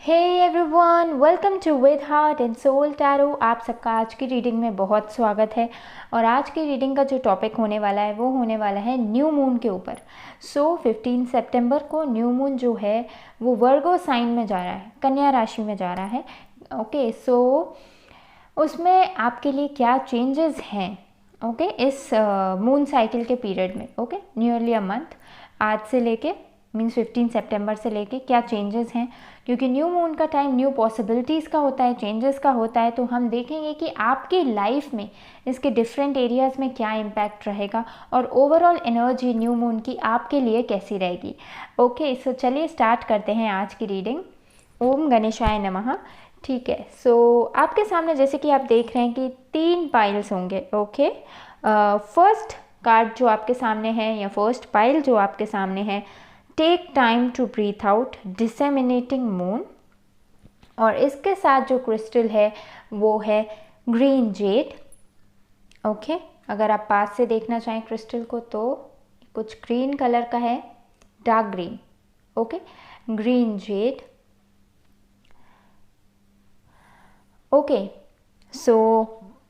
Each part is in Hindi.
Hey everyone, welcome to with heart and soul tarot. आप सबका आज की रीडिंग में बहुत स्वागत है। और आज की रीडिंग का जो टॉपिक होने वाला है वो होने वाला है न्यू मून के ऊपर। 15 सितंबर को न्यू मून जो है वो वर्गो साइन में जा रहा है, कन्या राशि में जा रहा है। ओके, उसमें आपके लिए क्या चेंजेस हैं इस मून साइकिल के पीरियड में। नियरली अ मंथ, आज से लेके मीन्स 15 सितंबर से लेके क्या चेंजेस हैं, क्योंकि न्यू मून का टाइम न्यू पॉसिबिलिटीज़ का होता है, चेंजेस का होता है। तो हम देखेंगे कि आपकी लाइफ में इसके डिफरेंट एरियाज़ में क्या इम्पैक्ट रहेगा और ओवरऑल एनर्जी न्यू मून की आपके लिए कैसी रहेगी। सो चलिए स्टार्ट करते हैं आज की रीडिंग। ओम गणेशाय नमः। ठीक है, आपके सामने जैसे कि आप देख रहे हैं कि 3 पाइल्स होंगे। फर्स्ट कार्ड जो आपके सामने है या फर्स्ट पाइल जो आपके सामने है, take time to breathe out, disseminating moon. और इसके साथ जो क्रिस्टल है वो है ग्रीन जेड। अगर आप पास से देखना चाहें क्रिस्टल को तो कुछ ग्रीन कलर का है, dark green. Green jade.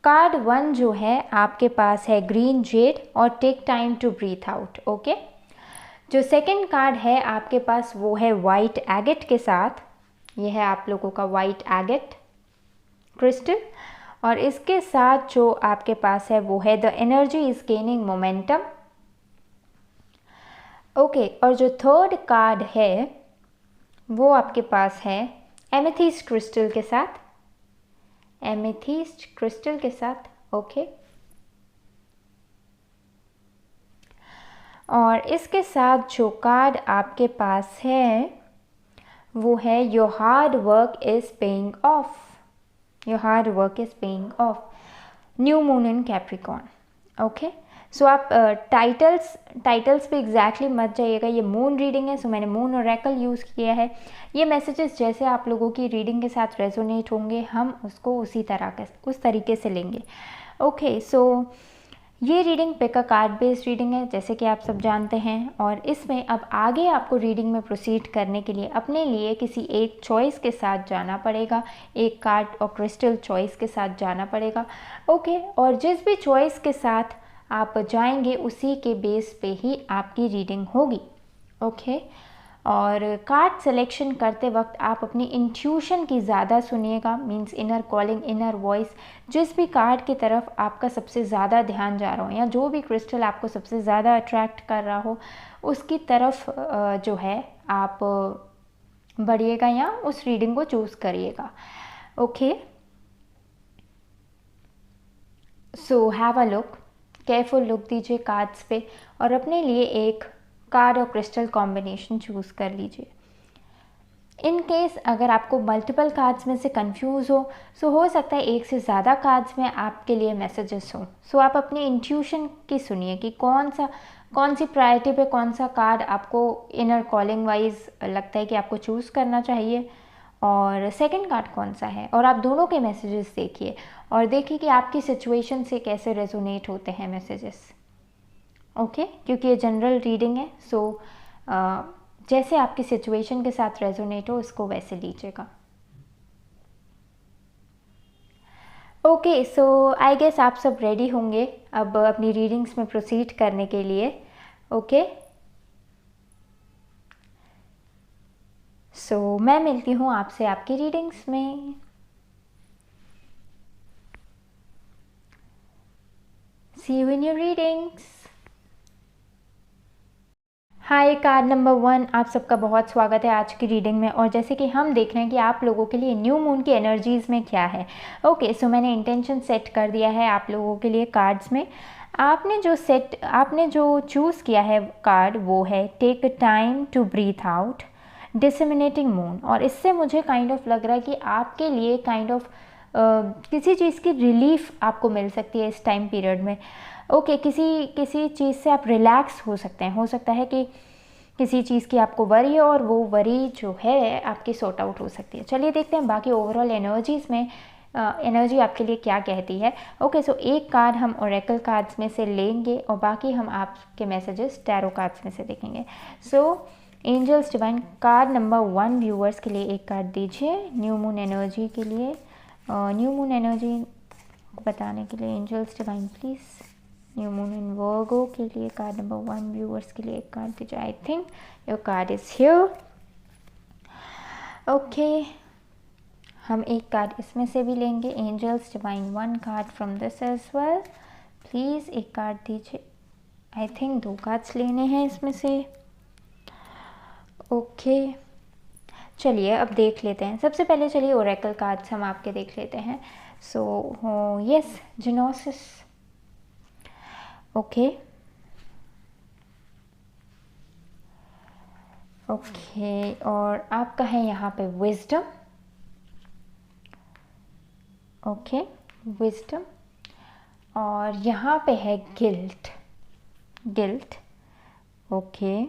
Card 1 जो है आपके पास है ग्रीन जेड और take time to breathe out. जो सेकंड कार्ड है आपके पास वो है वाइट एगेट के साथ। ये है आप लोगों का वाइट एगेट क्रिस्टल। और इसके साथ जो आपके पास है वो है the energy is gaining momentum. और जो थर्ड कार्ड है वो आपके पास है एमेथिस्ट क्रिस्टल के साथ। एमेथिस्ट क्रिस्टल के साथ। और इसके साथ जो कार्ड आपके पास है वो है your hard work is paying off. Your hard work is paying off, new moon in Capricorn. आप टाइटल्स पे एग्जैक्टली मत जाइएगा, ये मून रीडिंग है, मैंने मून ऑरेकल यूज़ किया है। ये मैसेजेस जैसे आप लोगों की रीडिंग के साथ रेजोनेट होंगे हम उसको उस तरीके से लेंगे। ये reading pick a card based reading है, जैसे कि आप सब जानते हैं। और इसमें अब आगे आपको रीडिंग में प्रोसीड करने के लिए अपने लिए किसी एक चॉइस के साथ जाना पड़ेगा, एक कार्ड और क्रिस्टल चॉइस के साथ जाना पड़ेगा। और जिस भी चॉइस के साथ आप जाएंगे उसी के बेस पे ही आपकी रीडिंग होगी। और कार्ड सिलेक्शन करते वक्त आप अपनी इंट्यूशन की ज़्यादा सुनिएगा, means inner calling, inner voice. जिस भी कार्ड की तरफ आपका सबसे ज़्यादा ध्यान जा रहा हो या जो भी क्रिस्टल आपको सबसे ज़्यादा अट्रैक्ट कर रहा हो उसकी तरफ जो है आप बढ़िएगा या उस रीडिंग को चूज़ करिएगा। So have a look, careful look दीजिए कार्ड्स पे और अपने लिए एक कार्ड और क्रिस्टल कॉम्बिनेशन चूज़ कर लीजिए। इन केस अगर आपको मल्टीपल कार्ड्स में से कंफ्यूज हो सकता है एक से ज़्यादा कार्ड्स में आपके लिए मैसेजेस हो। आप अपनी इंट्यूशन की सुनिए कि कौन सी प्रायोरिटी पे कौन सा कार्ड आपको इनर कॉलिंग वाइज लगता है कि आपको चूज़ करना चाहिए और सेकंड कार्ड कौन सा है। और आप दोनों के मैसेजेस देखिए और देखिए कि आपकी सिचुएशन से कैसे रेजोनेट होते हैं मैसेजेस। क्योंकि ये जनरल रीडिंग है, जैसे आपकी सिचुएशन के साथ रेजोनेट हो उसको वैसे लीजिएगा। आई गेस आप सब रेडी होंगे अब अपनी रीडिंग्स में प्रोसीड करने के लिए। मैं मिलती हूँ आपसे आपकी रीडिंग्स में। See you in your readings. Hi card number 1, आप सबका बहुत स्वागत है आज की रीडिंग में। और जैसे कि हम देख रहे हैं कि आप लोगों के लिए न्यू मून की एनर्जीज़ में क्या है। मैंने इंटेंशन सेट कर दिया है आप लोगों के लिए कार्ड्स में। आपने जो चूज़ किया है कार्ड वो है take time to breathe out, disseminating moon. और इससे मुझे काइंड ऑफ लग रहा है कि आपके लिए काइंड ऑफ किसी चीज़ की रिलीफ आपको मिल सकती है इस टाइम पीरियड में। किसी चीज़ से आप रिलैक्स हो सकते हैं। हो सकता है कि किसी चीज़ की आपको वरी है और वो वरी जो है आपकी सॉर्ट आउट हो सकती है। चलिए देखते हैं बाकी ओवरऑल एनर्जीज़ में एनर्जी आपके लिए क्या कहती है। एक कार्ड हम ओरेकल कार्ड्स में से लेंगे और बाकी हम आपके मैसेजेस टैरो कार्ड्स में से देखेंगे। Angels divine card number 1 viewers के लिए एक कार्ड दीजिए न्यू मून एनर्जी के लिए। न्यू मून एनर्जी बताने के लिए angels divine please new moon in Virgo के लिए कार्ड नंबर 1 व्यूअर्स के लिए एक कार्ड दीजिए। I think your card is here. Okay, हम एक कार्ड इसमें से भी लेंगे। Angels divine 1 card from this as well, please एक कार्ड दीजिए। आई थिंक 2 कार्ड्स लेने हैं इसमें से। ओके, चलिए अब देख लेते हैं। सबसे पहले चलिए ओरेकल कार्ड्स हम आपके देख लेते हैं। So yes, genesis. Okay okay, और आपका है यहाँ पे विजडम। ओके, विजडम, और यहाँ पे है गिल्ट। ओके,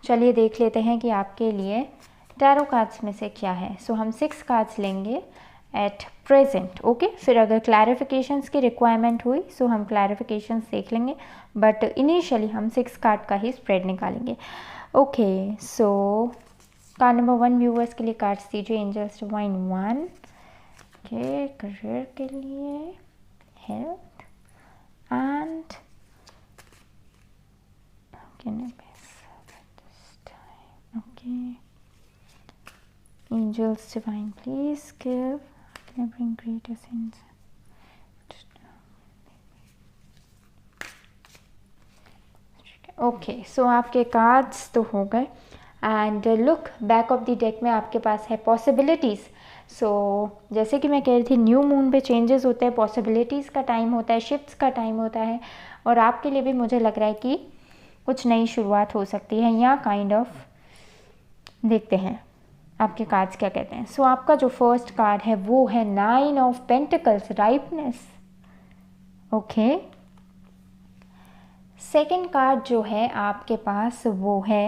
चलिए देख लेते हैं कि आपके लिए टैरो कार्ड्स में से क्या है। सो हम 6 कार्ड्स लेंगे एट प्रेजेंट। ओके, फिर अगर क्लैरिफिकेशंस की रिक्वायरमेंट हुई सो हम क्लैरिफिकेशंस देख लेंगे, बट इनिशियली हम 6 कार्ड का ही स्प्रेड निकालेंगे। ओके, सो कार्ड नंबर 1 व्यूअर्स के लिए कार्ड्स दीजिए। एंजल्स डिवाइन 1 के करियर के लिए, health and okay, angels divine please give, can I bring greater sense। Okay, so आपके कार्ड्स तो हो गए and look back of the deck में आपके पास है पॉसिबिलिटीज़। सो जैसे कि मैं कह रही थी, न्यू मून पे चेंजेस होते हैं, पॉसिबिलिटीज़ का टाइम होता है, शिफ्ट्स का टाइम होता है, और आपके लिए भी मुझे लग रहा है कि कुछ नई शुरुआत हो सकती है या काइंड ऑफ। देखते हैं आपके कार्ड्स क्या कहते हैं। सो आपका जो फर्स्ट कार्ड है वो है 9 of pentacles, ripeness. Okay, second card जो है आपके पास वो है,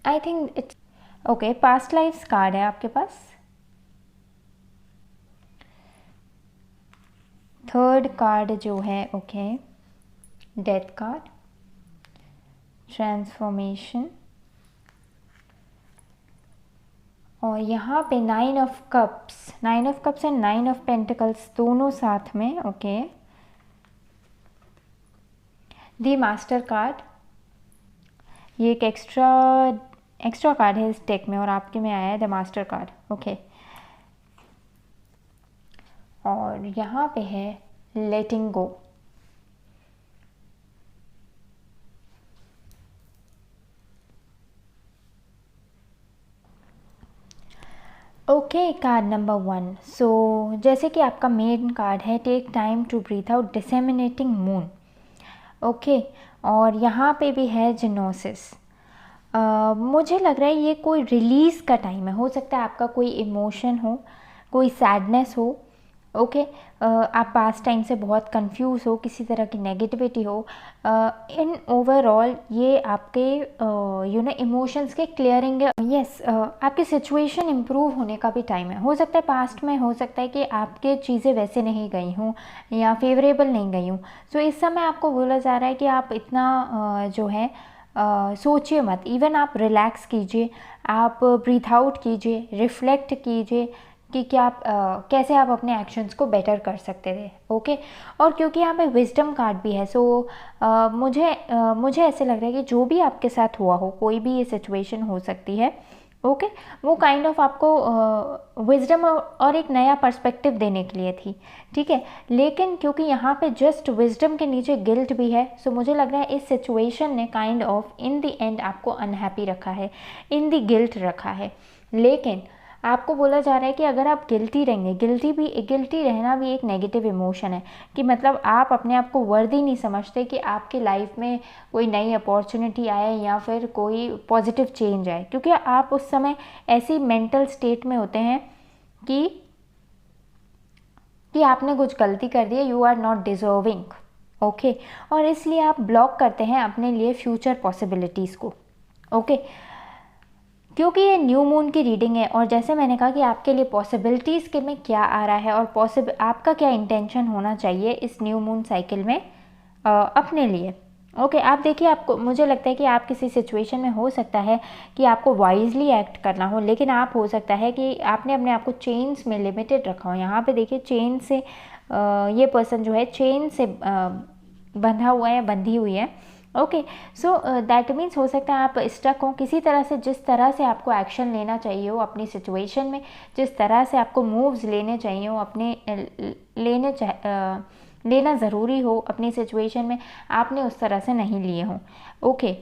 I think it's okay, past lives card है आपके पास। थर्ड कार्ड जो है ओके, डेथ कार्ड, ट्रांसफॉर्मेशन, और यहाँ पे 9 of cups and 9 of pentacles दोनों साथ में। ओके, दी मास्टर कार्ड, ये एक एक्स्ट्रा कार्ड है इस डेक में और आपके में आया है द मास्टर कार्ड। ओके, और यहाँ पे है letting go. Okay, card number 1। So जैसे कि आपका मेन कार्ड है take time to breathe out, disseminating moon. Okay, और यहाँ पे भी है जिनोसिस। मुझे लग रहा है ये कोई रिलीज़ का टाइम है। हो सकता है आपका कोई इमोशन हो, कोई सैडनेस हो। ओके, आप पास्ट टाइम से बहुत कंफ्यूज हो, किसी तरह की नेगेटिविटी हो। इन ओवरऑल ये आपके इमोशंस के क्लियरिंग है। यस, आपकी सिचुएशन इम्प्रूव होने का भी टाइम है। हो सकता है पास्ट में, हो सकता है कि आपके चीज़ें वैसे नहीं गई हों या फेवरेबल नहीं गई हों। सो इस समय आपको बोला जा रहा है कि आप इतना जो है सोचिए मत, इवन आप रिलैक्स कीजिए, आप ब्रीथ आउट कीजिए, रिफ्लेक्ट कीजिए कि क्या आप कैसे आप अपने एक्शंस को बेटर कर सकते थे। ओके, और क्योंकि यहाँ पे विजडम कार्ड भी है, सो मुझे ऐसे लग रहा है कि जो भी आपके साथ हुआ हो, कोई भी ये सिचुएशन हो सकती है। ओके, वो काइंड ऑफ आपको विजडम और एक नया पर्सपेक्टिव देने के लिए थी। ठीक है, लेकिन क्योंकि यहाँ पे जस्ट विजडम के नीचे गिल्ट भी है, सो मुझे लग रहा है इस सिचुएशन ने kind of in the end आपको अनहैप्पी रखा है, इन द गिल्ट रखा है। लेकिन आपको बोला जा रहा है कि अगर आप गिल्टी रहेंगे, गिल्टी रहना भी एक नेगेटिव इमोशन है, कि मतलब आप अपने आप को वर्दी नहीं समझते कि आपकी लाइफ में कोई नई अपॉर्चुनिटी आए या फिर कोई पॉजिटिव चेंज आए, क्योंकि आप उस समय ऐसी मेंटल स्टेट में होते हैं कि आपने कुछ गलती कर दी है, you are not deserving. Okay, और इसलिए आप ब्लॉक करते हैं अपने लिए फ्यूचर पॉसिबिलिटीज़ को। ओके, क्योंकि ये न्यू मून की रीडिंग है और जैसे मैंने कहा कि आपके लिए पॉसिबिलिटीज़ के में क्या आ रहा है और आपका क्या इंटेंशन होना चाहिए इस न्यू मून साइकिल में अपने लिए। ओके आप देखिए, आपको मुझे लगता है कि आप किसी सिचुएशन में हो सकता है कि आपको वाइजली एक्ट करना हो, लेकिन आप हो सकता है कि आपने अपने आप को चेन्स में लिमिटेड रखा हो। यहाँ पे देखिए चेन से ये पर्सन जो है चेन से बंधा हुआ है, बंधी हुई है। ओके सो दैट मीन्स हो सकता है आप स्टक हो किसी तरह से। जिस तरह से आपको एक्शन लेना चाहिए हो अपनी सिचुएशन में, जिस तरह से आपको मूव्स लेने चाहिए हो अपने लेना ज़रूरी हो अपनी सिचुएशन में, आपने उस तरह से नहीं लिए हों। ओके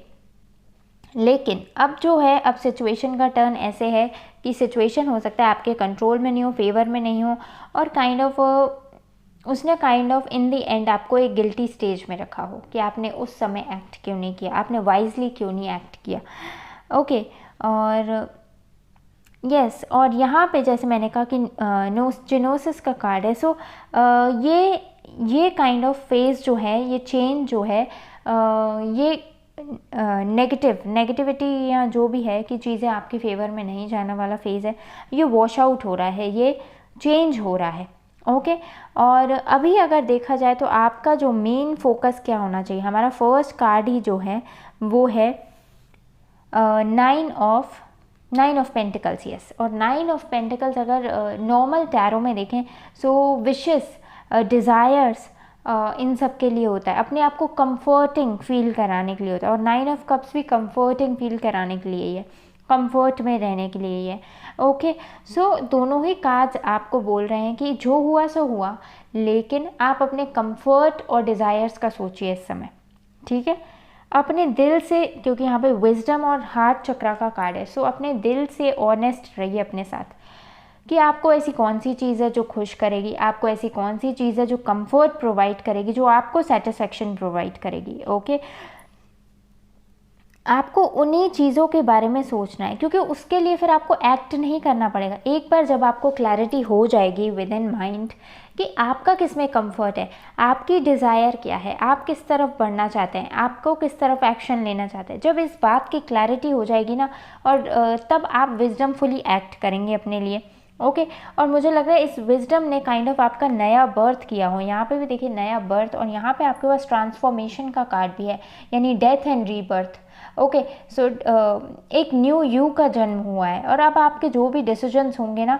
लेकिन अब जो है, अब सिचुएशन का टर्न ऐसे है कि सिचुएशन हो सकता है आपके कंट्रोल में नहीं हो, फेवर में नहीं हो, और उसने kind of in the and आपको एक गिल्टी स्टेज में रखा हो कि आपने उस समय एक्ट क्यों नहीं किया, आपने वाइजली क्यों नहीं एक्ट किया। ओके और यस और यहाँ पे जैसे मैंने कहा कि जिनोसिस का कार्ड है। सो ये काइंड ऑफ फेज जो है, ये चेंज जो है, ये नेगेटिविटी या जो भी है कि चीज़ें आपके फेवर में नहीं जाने वाला फेज़ है, ये वॉश आउट हो रहा है, ये चेंज हो रहा है। ओके और अभी अगर देखा जाए तो आपका जो मेन फोकस क्या होना चाहिए, हमारा फर्स्ट कार्ड ही जो है वो है नाइन ऑफ पेंटिकल्स। यस और नाइन ऑफ पेंटिकल्स अगर नॉर्मल टैरो में देखें सो विशेस, डिज़ायर्स, इन सब के लिए होता है, अपने आप को कंफर्टिंग फील कराने के लिए होता है। और नाइन ऑफ कप्स भी कंफर्टिंग फील कराने के लिए ही है, कंफर्ट में रहने के लिए ही है। ओके सो दोनों ही कार्ड्स आपको बोल रहे हैं कि जो हुआ सो हुआ, लेकिन आप अपने कंफर्ट और डिज़ायर्स का सोचिए इस समय, ठीक है, अपने दिल से, क्योंकि यहाँ पे विजडम और हार्ट चक्रा का कार्ड है। सो अपने दिल से ऑनेस्ट रहिए अपने साथ कि आपको ऐसी कौन सी चीज़ है जो खुश करेगी, आपको ऐसी कौन सी चीज़ है जो कंफर्ट प्रोवाइड करेगी, जो आपको सेटिस्फेक्शन प्रोवाइड करेगी। ओके आपको उन्हीं चीज़ों के बारे में सोचना है, क्योंकि उसके लिए फिर आपको एक्ट नहीं करना पड़ेगा। एक बार जब आपको क्लैरिटी हो जाएगी विद इन माइंड कि आपका किस में कंफर्ट है, आपकी डिज़ायर क्या है, आप किस तरफ बढ़ना चाहते हैं, आपको किस तरफ एक्शन लेना चाहते हैं, जब इस बात की क्लैरिटी हो जाएगी ना, और तब आप विजडमफुली एक्ट करेंगे अपने लिए। ओके और मुझे लग रहा है इस विजडम ने काइंड ऑफ आपका नया बर्थ किया हो। यहाँ पे भी देखिए नया बर्थ, और यहाँ पे आपके पास ट्रांसफॉर्मेशन का कार्ड भी है, यानी death and rebirth. Okay so एक न्यू यू का जन्म हुआ है, और अब आपके जो भी डिसीजंस होंगे ना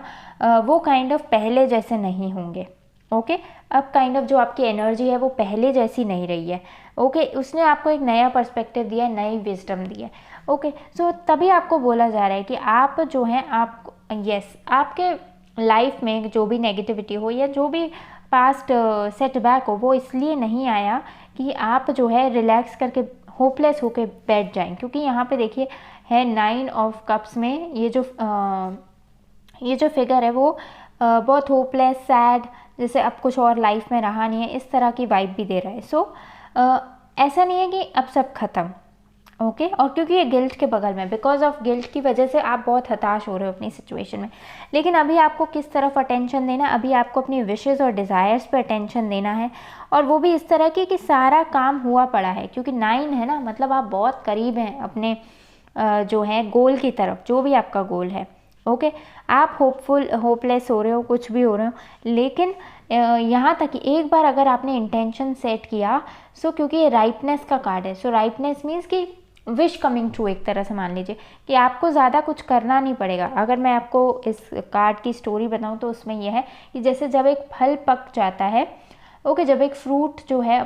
वो काइंड ऑफ पहले जैसे नहीं होंगे। ओके अब काइंड ऑफ जो आपकी एनर्जी है वो पहले जैसी नहीं रही है। ओके उसने आपको एक नया पर्सपेक्टिव दिया है, नई विजडम दी है। ओके सो तभी आपको बोला जा रहा है कि आप जो हैं, आप यस आपके लाइफ में जो भी नेगेटिविटी हो या जो भी पास्ट सेटबैक हो, वो इसलिए नहीं आया कि आप जो है रिलैक्स करके होपलेस होके बैठ जाएं। क्योंकि यहाँ पे देखिए है नाइन ऑफ कप्स में ये जो फिगर है वो बहुत होपलेस, सैड, जैसे अब कुछ और लाइफ में रहा नहीं है, इस तरह की वाइब भी दे रहा है। सो ऐसा नहीं है कि अब सब खत्म। ओके और क्योंकि ये गिल्ट के बगल में, बिकॉज ऑफ गिल्ट की वजह से आप बहुत हताश हो रहे हो अपनी सिचुएशन में, लेकिन अभी आपको किस तरफ अटेंशन देना है, अभी आपको अपनी विशेज़ और डिज़ायर्स पे अटेंशन देना है, और वो भी इस तरह की कि सारा काम हुआ पड़ा है। क्योंकि 9 है ना, मतलब आप बहुत करीब हैं अपने जो है गोल की तरफ, जो भी आपका गोल है। ओके आप होपलेस हो रहे हो, कुछ भी हो रहे हो, लेकिन यहाँ तक कि एक बार अगर आपने इंटेंशन सेट किया, सो क्योंकि ये राइपनेस का कार्ड है, सो राइपनेस मीन्स कि विश कमिंग ट्रू, एक तरह से मान लीजिए कि आपको ज़्यादा कुछ करना नहीं पड़ेगा। अगर मैं आपको इस कार्ड की स्टोरी बताऊं तो उसमें यह है कि जैसे जब एक फल पक जाता है, ओके जब एक फ्रूट जो है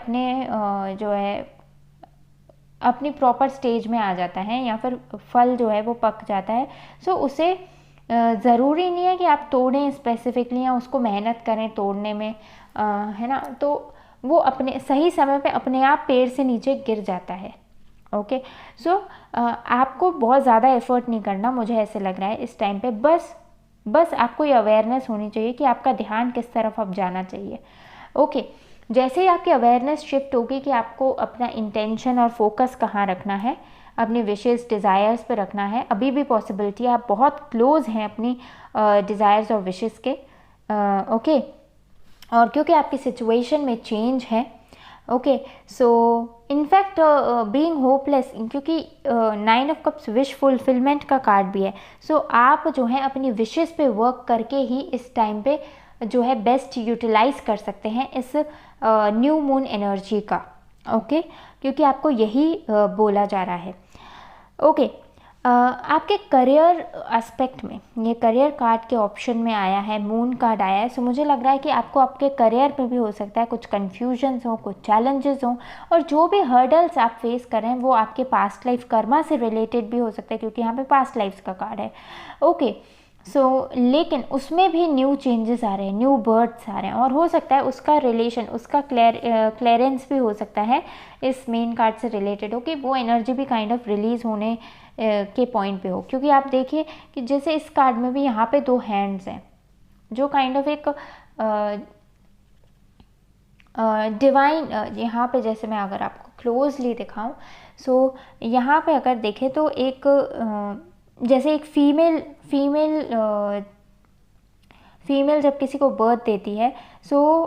अपनी प्रॉपर स्टेज में आ जाता है, या फिर फल जो है वो पक जाता है, सो उसे ज़रूरी नहीं है कि आप तोड़ें स्पेसिफिकली या उसको मेहनत करें तोड़ने में, है ना, तो वो अपने सही समय पे अपने आप पेड़ से नीचे गिर जाता है। ओके सो आपको बहुत ज़्यादा एफर्ट नहीं करना, मुझे ऐसे लग रहा है इस टाइम पे। बस आपको ये अवेयरनेस होनी चाहिए कि आपका ध्यान किस तरफ अब जाना चाहिए। ओके जैसे ही आपकी अवेयरनेस शिफ्ट होगी कि आपको अपना इंटेंशन और फोकस कहाँ रखना है, अपने विशेज़ डिज़ायर्स पे रखना है, अभी भी पॉसिबिलिटी है, आप बहुत क्लोज हैं अपनी डिज़ायर्स और विशेज़ के। ओके और क्योंकि आपकी सिचुएशन में चेंज है, okay so in fact being hopeless, क्योंकि 9 ऑफ कप्स विश फुलफिलमेंट का कार्ड भी है, सो आप जो है अपनी विशेस पे वर्क करके ही इस टाइम पे जो है बेस्ट यूटिलाइज कर सकते हैं इस न्यू मून एनर्जी का। ओके क्योंकि आपको यही बोला जा रहा है। ओके, आपके करियर एस्पेक्ट में ये करियर कार्ड के ऑप्शन में आया है, मून कार्ड आया है। सो मुझे लग रहा है कि आपको आपके करियर में भी हो सकता है कुछ कन्फ्यूजन्स हो, कुछ चैलेंजेस हो, और जो भी हर्डल्स आप फेस कर रहे हैं वो आपके पास्ट लाइफ कर्मा से रिलेटेड भी हो सकता है, क्योंकि यहाँ पे पास्ट लाइफ का कार्ड है। ओके, सो लेकिन उसमें भी न्यू चेंजेस आ रहे हैं, न्यू बर्थ्स आ रहे हैं, और हो सकता है उसका रिलेशन, उसका क्लियरेंस भी हो सकता है इस मेन कार्ड से रिलेटेड हो, कि वो एनर्जी भी काइंड ऑफ रिलीज़ होने के पॉइंट पे हो। क्योंकि आप देखिए कि जैसे इस कार्ड में भी यहाँ पे 2 हैंड्स हैं, जो काइंड ऑफ एक डिवाइन, यहाँ पे जैसे मैं अगर आपको क्लोजली दिखाऊं, सो यहाँ पे अगर देखें तो एक जैसे एक फीमेल जब किसी को बर्थ देती है, सो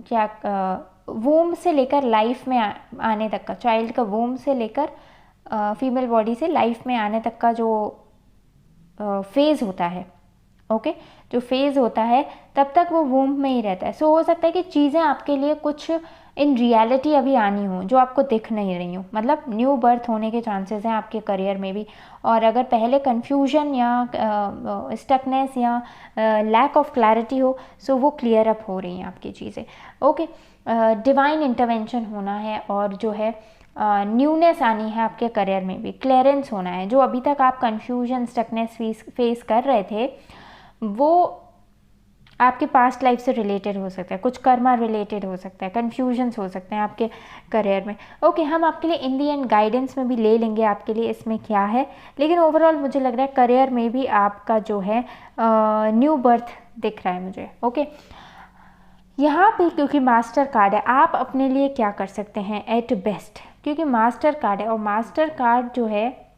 क्या वूम से लेकर लाइफ में आने तक का, चाइल्ड का वूम से लेकर फीमेल बॉडी से लाइफ में आने तक का जो फेज़ होता है, ओके, जो फेज़ होता है तब तक वो वूम में ही रहता है। सो हो सकता है कि चीज़ें आपके लिए कुछ इन रियलिटी अभी आनी हो जो आपको दिख नहीं रही हो, मतलब न्यू बर्थ होने के चांसेस हैं आपके करियर में भी। और अगर पहले कन्फ्यूजन या स्टकनेस या लैक ऑफ क्लैरिटी हो, सो वो क्लियर अप हो रही हैं आपकी चीज़ें। ओके, डिवाइन इंटरवेंशन होना है, और जो है न्यूनेस आनी है आपके करियर में भी, क्लियरेंस होना है। जो अभी तक आप कन्फ्यूजन स्टकनेस फेस कर रहे थे वो आपके पास्ट लाइफ से रिलेटेड हो सकता है, कुछ कर्मा रिलेटेड हो सकता है, कन्फ्यूजन्स हो सकते हैं आपके करियर में। ओके, हम आपके लिए इन दी एंड गाइडेंस में भी ले लेंगे आपके लिए इसमें क्या है, लेकिन ओवरऑल मुझे लग रहा है करियर में भी आपका जो है न्यू बर्थ दिख रहा है मुझे। ओके, यहाँ पे क्योंकि मास्टर कार्ड है, आप अपने लिए क्या कर सकते हैं एट बेस्ट, क्योंकि मास्टर कार्ड है, और मास्टर कार्ड जो है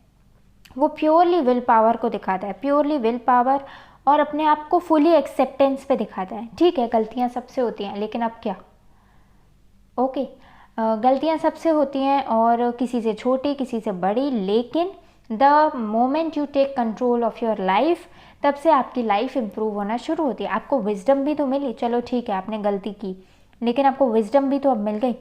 वो प्योरली विल पावर को दिखाता है, प्योरली विल पावर, और अपने आप को फुली एक्सेप्टेंस पे दिखाता है। ठीक है, गलतियाँ सबसे होती हैं, लेकिन अब क्या, ओके, गलतियाँ सबसे होती हैं, और किसी से छोटी किसी से बड़ी, लेकिन the moment you take control of your life, तब से आपकी लाइफ इम्प्रूव होना शुरू होती है। आपको विजडम भी तो मिली, चलो ठीक है आपने गलती की, लेकिन आपको विजडम भी तो अब मिल गई।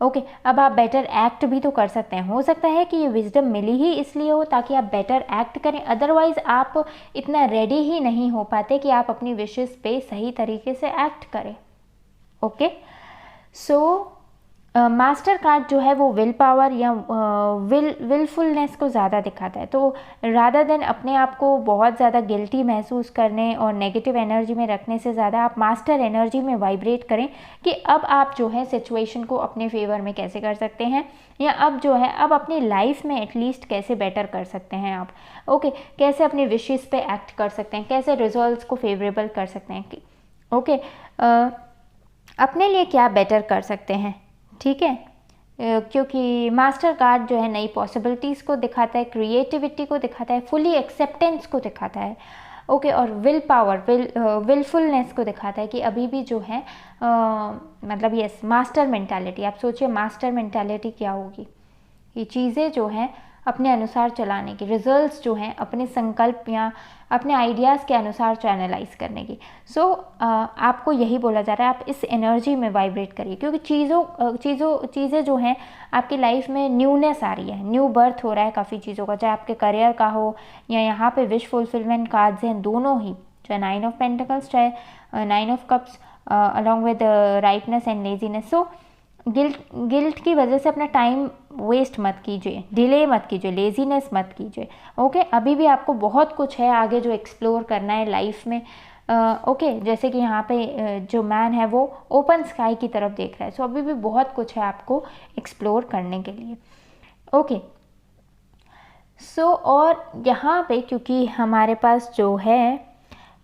ओके, अब आप बेटर एक्ट भी तो कर सकते हैं। हो सकता है कि ये विजडम मिली ही इसलिए हो ताकि आप बेटर एक्ट करें, अदरवाइज आप इतना रेडी ही नहीं हो पाते कि आप अपनी विशेस पे सही तरीके से एक्ट करें। ओके, सो मास्टर कार्ड जो है वो विल पावर या विलफुलनेस को ज़्यादा दिखाता है। तो रादर देन अपने आप को बहुत ज़्यादा गिल्टी महसूस करने और नेगेटिव एनर्जी में रखने से ज़्यादा आप मास्टर एनर्जी में वाइब्रेट करें कि अब आप जो है सिचुएशन को अपने फेवर में कैसे कर सकते हैं, या अब जो है अब अपनी लाइफ में एटलीस्ट कैसे बेटर कर सकते हैं आप। ओके, कैसे अपने विशेस पे एक्ट कर सकते हैं, कैसे रिजल्ट्स को फेवरेबल कर सकते हैं। ओके, अपने लिए क्या बेटर कर सकते हैं, ठीक है, क्योंकि मास्टर कार्ड जो है नई पॉसिबिलिटीज़ को दिखाता है, क्रिएटिविटी को दिखाता है, फुली एक्सेप्टेंस को दिखाता है। ओके, और विल पावर, विलफुलनेस को दिखाता है कि अभी भी जो है मतलब यस, मास्टर मेंटालिटी। आप सोचिए मास्टर मेंटालिटी क्या होगी, ये चीज़ें जो हैं अपने अनुसार चलाने की, रिजल्ट्स जो हैं अपने संकल्प या अपने आइडियाज़ के अनुसार चैनलाइज करने की। सो आपको यही बोला जा रहा है, आप इस एनर्जी में वाइब्रेट करिए, क्योंकि चीज़ें जो हैं आपकी लाइफ में न्यूनेस आ रही है, न्यू बर्थ हो रहा है काफ़ी चीज़ों का, चाहे आपके करियर का हो या यहाँ पे विश फुलफिलमेंट कार्ड्स हैं दोनों ही, चाहे 9 ऑफ पेंटिकल्स चाहे 9 of cups along with rightness and laziness. So guilt की वजह से अपना टाइम वेस्ट मत कीजिए, डिले मत कीजिए, लेजीनेस मत कीजिए। ओके, अभी भी आपको बहुत कुछ है आगे जो एक्सप्लोर करना है लाइफ में। ओके, जैसे कि यहाँ पे जो मैन है वो ओपन स्काई की तरफ देख रहा है, सो अभी भी बहुत कुछ है आपको एक्सप्लोर करने के लिए। ओके, सो और यहाँ पे क्योंकि हमारे पास जो है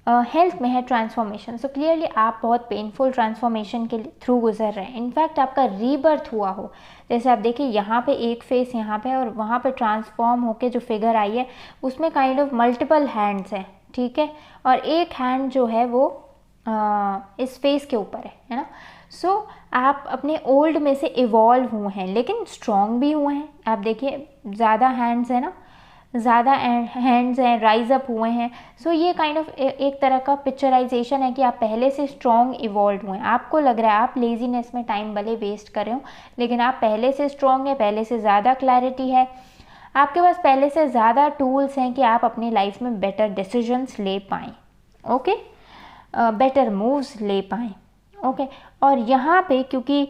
हेल्थ में है ट्रांसफॉर्मेशन, सो क्लियरली आप बहुत पेनफुल ट्रांसफॉर्मेशन के थ्रू गुजर रहे हैं। इनफैक्ट आपका रीबर्थ हुआ हो, जैसे आप देखिए यहाँ पे एक फेस यहाँ पे और वहाँ पे ट्रांसफॉर्म होके जो फिगर आई है उसमें काइंड ऑफ मल्टीपल हैंड्स हैं, ठीक है, और एक हैंड जो है वो इस फेस के ऊपर है ना। सो आप अपने ओल्ड में से इवॉल्व हुए हैं, लेकिन स्ट्रॉन्ग भी हुए हैं। आप देखिए ज़्यादा हैंड्स है ना, ज़्यादा हैंड्स हैं, राइज अप हुए हैं। सो ये काइंड ऑफ एक तरह का पिक्चराइजेशन है कि आप पहले से स्ट्रॉन्ग इवॉल्व हुए हैं। आपको लग रहा है आप लेजीनेस में टाइम भले वेस्ट कर रहे हो, लेकिन आप पहले से स्ट्रॉन्ग है, पहले से ज़्यादा क्लैरिटी है, आपके पास पहले से ज़्यादा टूल्स हैं कि आप अपनी लाइफ में बेटर डिसीजंस ले पाएँ, ओके, बेटर मूव्स ले पाएँ, ओके। और यहाँ पे क्योंकि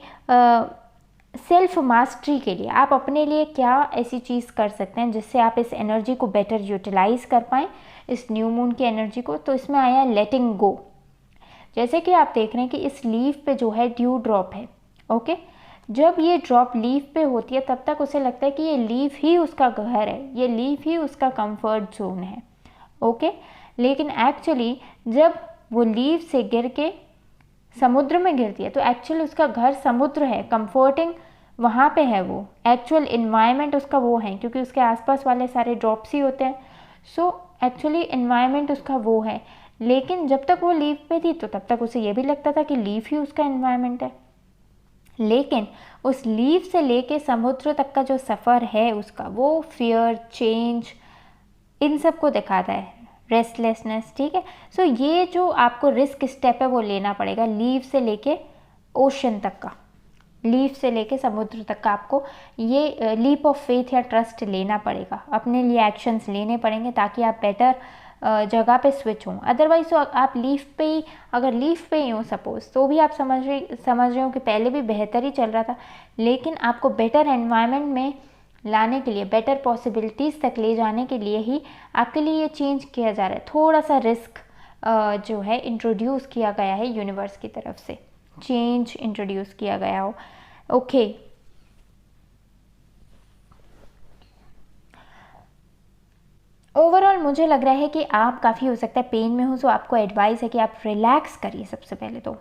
सेल्फ मास्टरी के लिए आप अपने लिए क्या ऐसी चीज़ कर सकते हैं जिससे आप इस एनर्जी को बेटर यूटिलाइज कर पाएँ, इस न्यू मून की एनर्जी को, तो इसमें आया लेटिंग गो। जैसे कि आप देख रहे हैं कि इस लीफ पे जो है ड्यू ड्रॉप है, ओके। जब ये ड्रॉप लीफ पे होती है तब तक उसे लगता है कि ये लीफ ही उसका घर है, ये लीफ ही उसका कंफर्ट जोन है, ओके। लेकिन एक्चुअली जब वो लीफ से गिर के समुद्र में गिरती है तो एक्चुअली उसका घर समुद्र है, कंफर्टिंग वहाँ पे है, वो एक्चुअल इन्वायरमेंट उसका वो है, क्योंकि उसके आसपास वाले सारे ड्रॉप्स ही होते हैं। सो एक्चुअली इन्वायरमेंट उसका वो है। लेकिन जब तक वो लीफ पे थी तो तब तक उसे ये भी लगता था कि लीफ ही उसका इन्वायरमेंट है। लेकिन उस लीफ से लेके समुद्र तक का जो सफ़र है उसका, वो फियर, चेंज, इन सब को दिखाता है, रेस्टलेसनेस, ठीक है। सो ये जो आपको रिस्क स्टेप है वो लेना पड़ेगा, लीफ से लेके ओशन तक का, लीफ से लेके समुद्र तक का आपको ये लीप ऑफ फेथ या ट्रस्ट लेना पड़ेगा, अपने लिए एक्शंस लेने पड़ेंगे ताकि आप बेटर जगह पे स्विच हों। अदरवाइज तो आप लीफ पे ही, अगर लीफ पे ही हो सपोज, तो भी आप समझ रहे हो कि पहले भी बेहतर ही चल रहा था, लेकिन आपको बेटर एनवायरनमेंट में लाने के लिए, बेटर पॉसिबिलिटीज़ तक ले जाने के लिए ही आपके लिए ये चेंज किया जा रहा है। थोड़ा सा रिस्क जो है इंट्रोड्यूस किया गया है यूनिवर्स की तरफ से, चेंज इंट्रोड्यूस किया गया हो, ओके। ओवरऑल मुझे लग रहा है कि आप काफ़ी हो सकता है पेन में हो, सो आपको एडवाइस है कि आप रिलैक्स करिए सबसे पहले तो,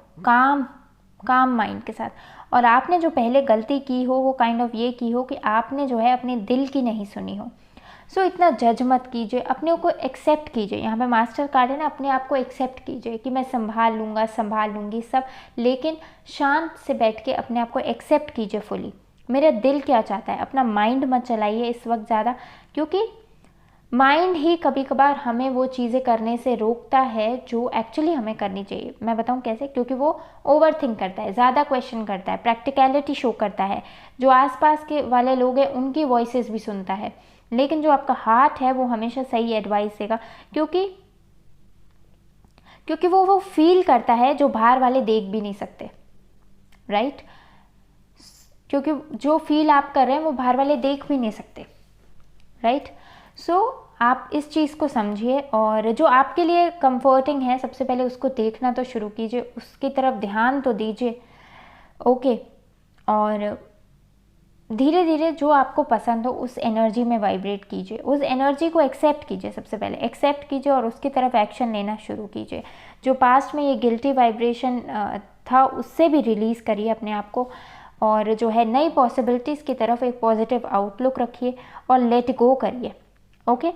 काम माइंड के साथ। और आपने जो पहले गलती की हो वो काइंड ऑफ ये की हो कि आपने जो है अपने दिल की नहीं सुनी हो। सो इतना जज मत कीजिए, अपने को एक्सेप्ट कीजिए। यहाँ पे मास्टर कार्ड है ना, अपने आप को एक्सेप्ट कीजिए कि मैं संभाल लूँगा, संभाल लूँगी सब, लेकिन शांत से बैठ के अपने आप को एक्सेप्ट कीजिए फुली, मेरा दिल क्या चाहता है। अपना माइंड मत चलाइए इस वक्त ज़्यादा, क्योंकि माइंड ही कभी कभार हमें वो चीज़ें करने से रोकता है जो एक्चुअली हमें करनी चाहिए। मैं बताऊँ कैसे, क्योंकि वो ओवर थिंक करता है, ज़्यादा क्वेश्चन करता है, प्रैक्टिकलिटी शो करता है, जो आसपास के वाले लोग हैं उनकी वॉइसेस भी सुनता है, लेकिन जो आपका हार्ट है वो हमेशा सही एडवाइस देगा, क्योंकि वो फील करता है जो बाहर वाले देख भी नहीं सकते, राइट। क्योंकि जो फील आप कर रहे हैं वो बाहर वाले देख भी नहीं सकते, राइट। सो आप इस चीज़ को समझिए, और जो आपके लिए कंफर्टिंग है सबसे पहले उसको देखना तो शुरू कीजिए, उसकी तरफ ध्यान तो दीजिए, ओके। और धीरे धीरे जो आपको पसंद हो उस एनर्जी में वाइब्रेट कीजिए, उस एनर्जी को एक्सेप्ट कीजिए, सबसे पहले एक्सेप्ट कीजिए और उसकी तरफ एक्शन लेना शुरू कीजिए। जो पास्ट में ये गिल्टी वाइब्रेशन था उससे भी रिलीज़ करिए अपने आप को, और जो है नई पॉसिबिलिटीज़ की तरफ एक पॉजिटिव आउटलुक रखिए और लेट गो करिए, ओके।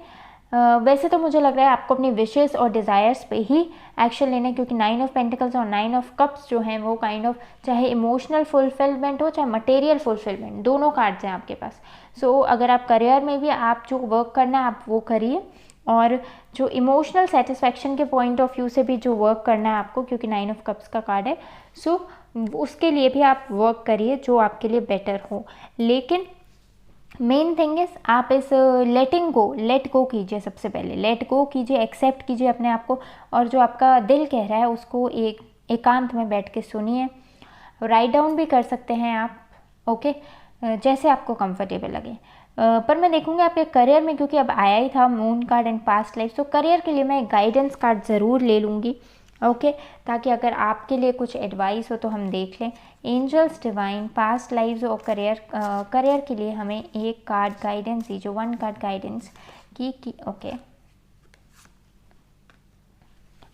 वैसे तो मुझे लग रहा है आपको अपनी विशेस और डिज़ायर्स पे ही एक्शन लेना है, क्योंकि 9 ऑफ पेंटिकल्स और 9 ऑफ कप्स जो हैं वो काइंड ऑफ चाहे इमोशनल फुलफिलमेंट हो चाहे मटेरियल फुलफिलमेंट, दोनों कार्ड्स हैं आपके पास। सो अगर आप करियर में भी आप जो वर्क करना है आप वो करिए, और जो इमोशनल सेटिस्फैक्शन के पॉइंट ऑफ व्यू से भी जो वर्क करना है आपको, क्योंकि 9 ऑफ कप्स का कार्ड है, सो उसके लिए भी आप वर्क करिए जो आपके लिए बेटर हो। लेकिन मेन थिंग इज आप इस लेट गो कीजिए, सबसे पहले लेट गो कीजिए, एक्सेप्ट कीजिए अपने आप को, और जो आपका दिल कह रहा है उसको एकांत में बैठ के सुनिए। राइट डाउन भी कर सकते हैं आप, ओके, जैसे आपको कंफर्टेबल लगे। पर मैं देखूँगी आपके करियर में, क्योंकि अब आया ही था moon card and past life, तो करियर के लिए मैं गाइडेंस कार्ड ज़रूर ले लूँगी, ओके, ताकि अगर आपके लिए कुछ एडवाइस हो तो हम देख लें। एंजल्स, डिवाइन, पास्ट लाइव्स और करियर के लिए हमें एक कार्ड गाइडेंस दीजिए, 1 कार्ड गाइडेंस की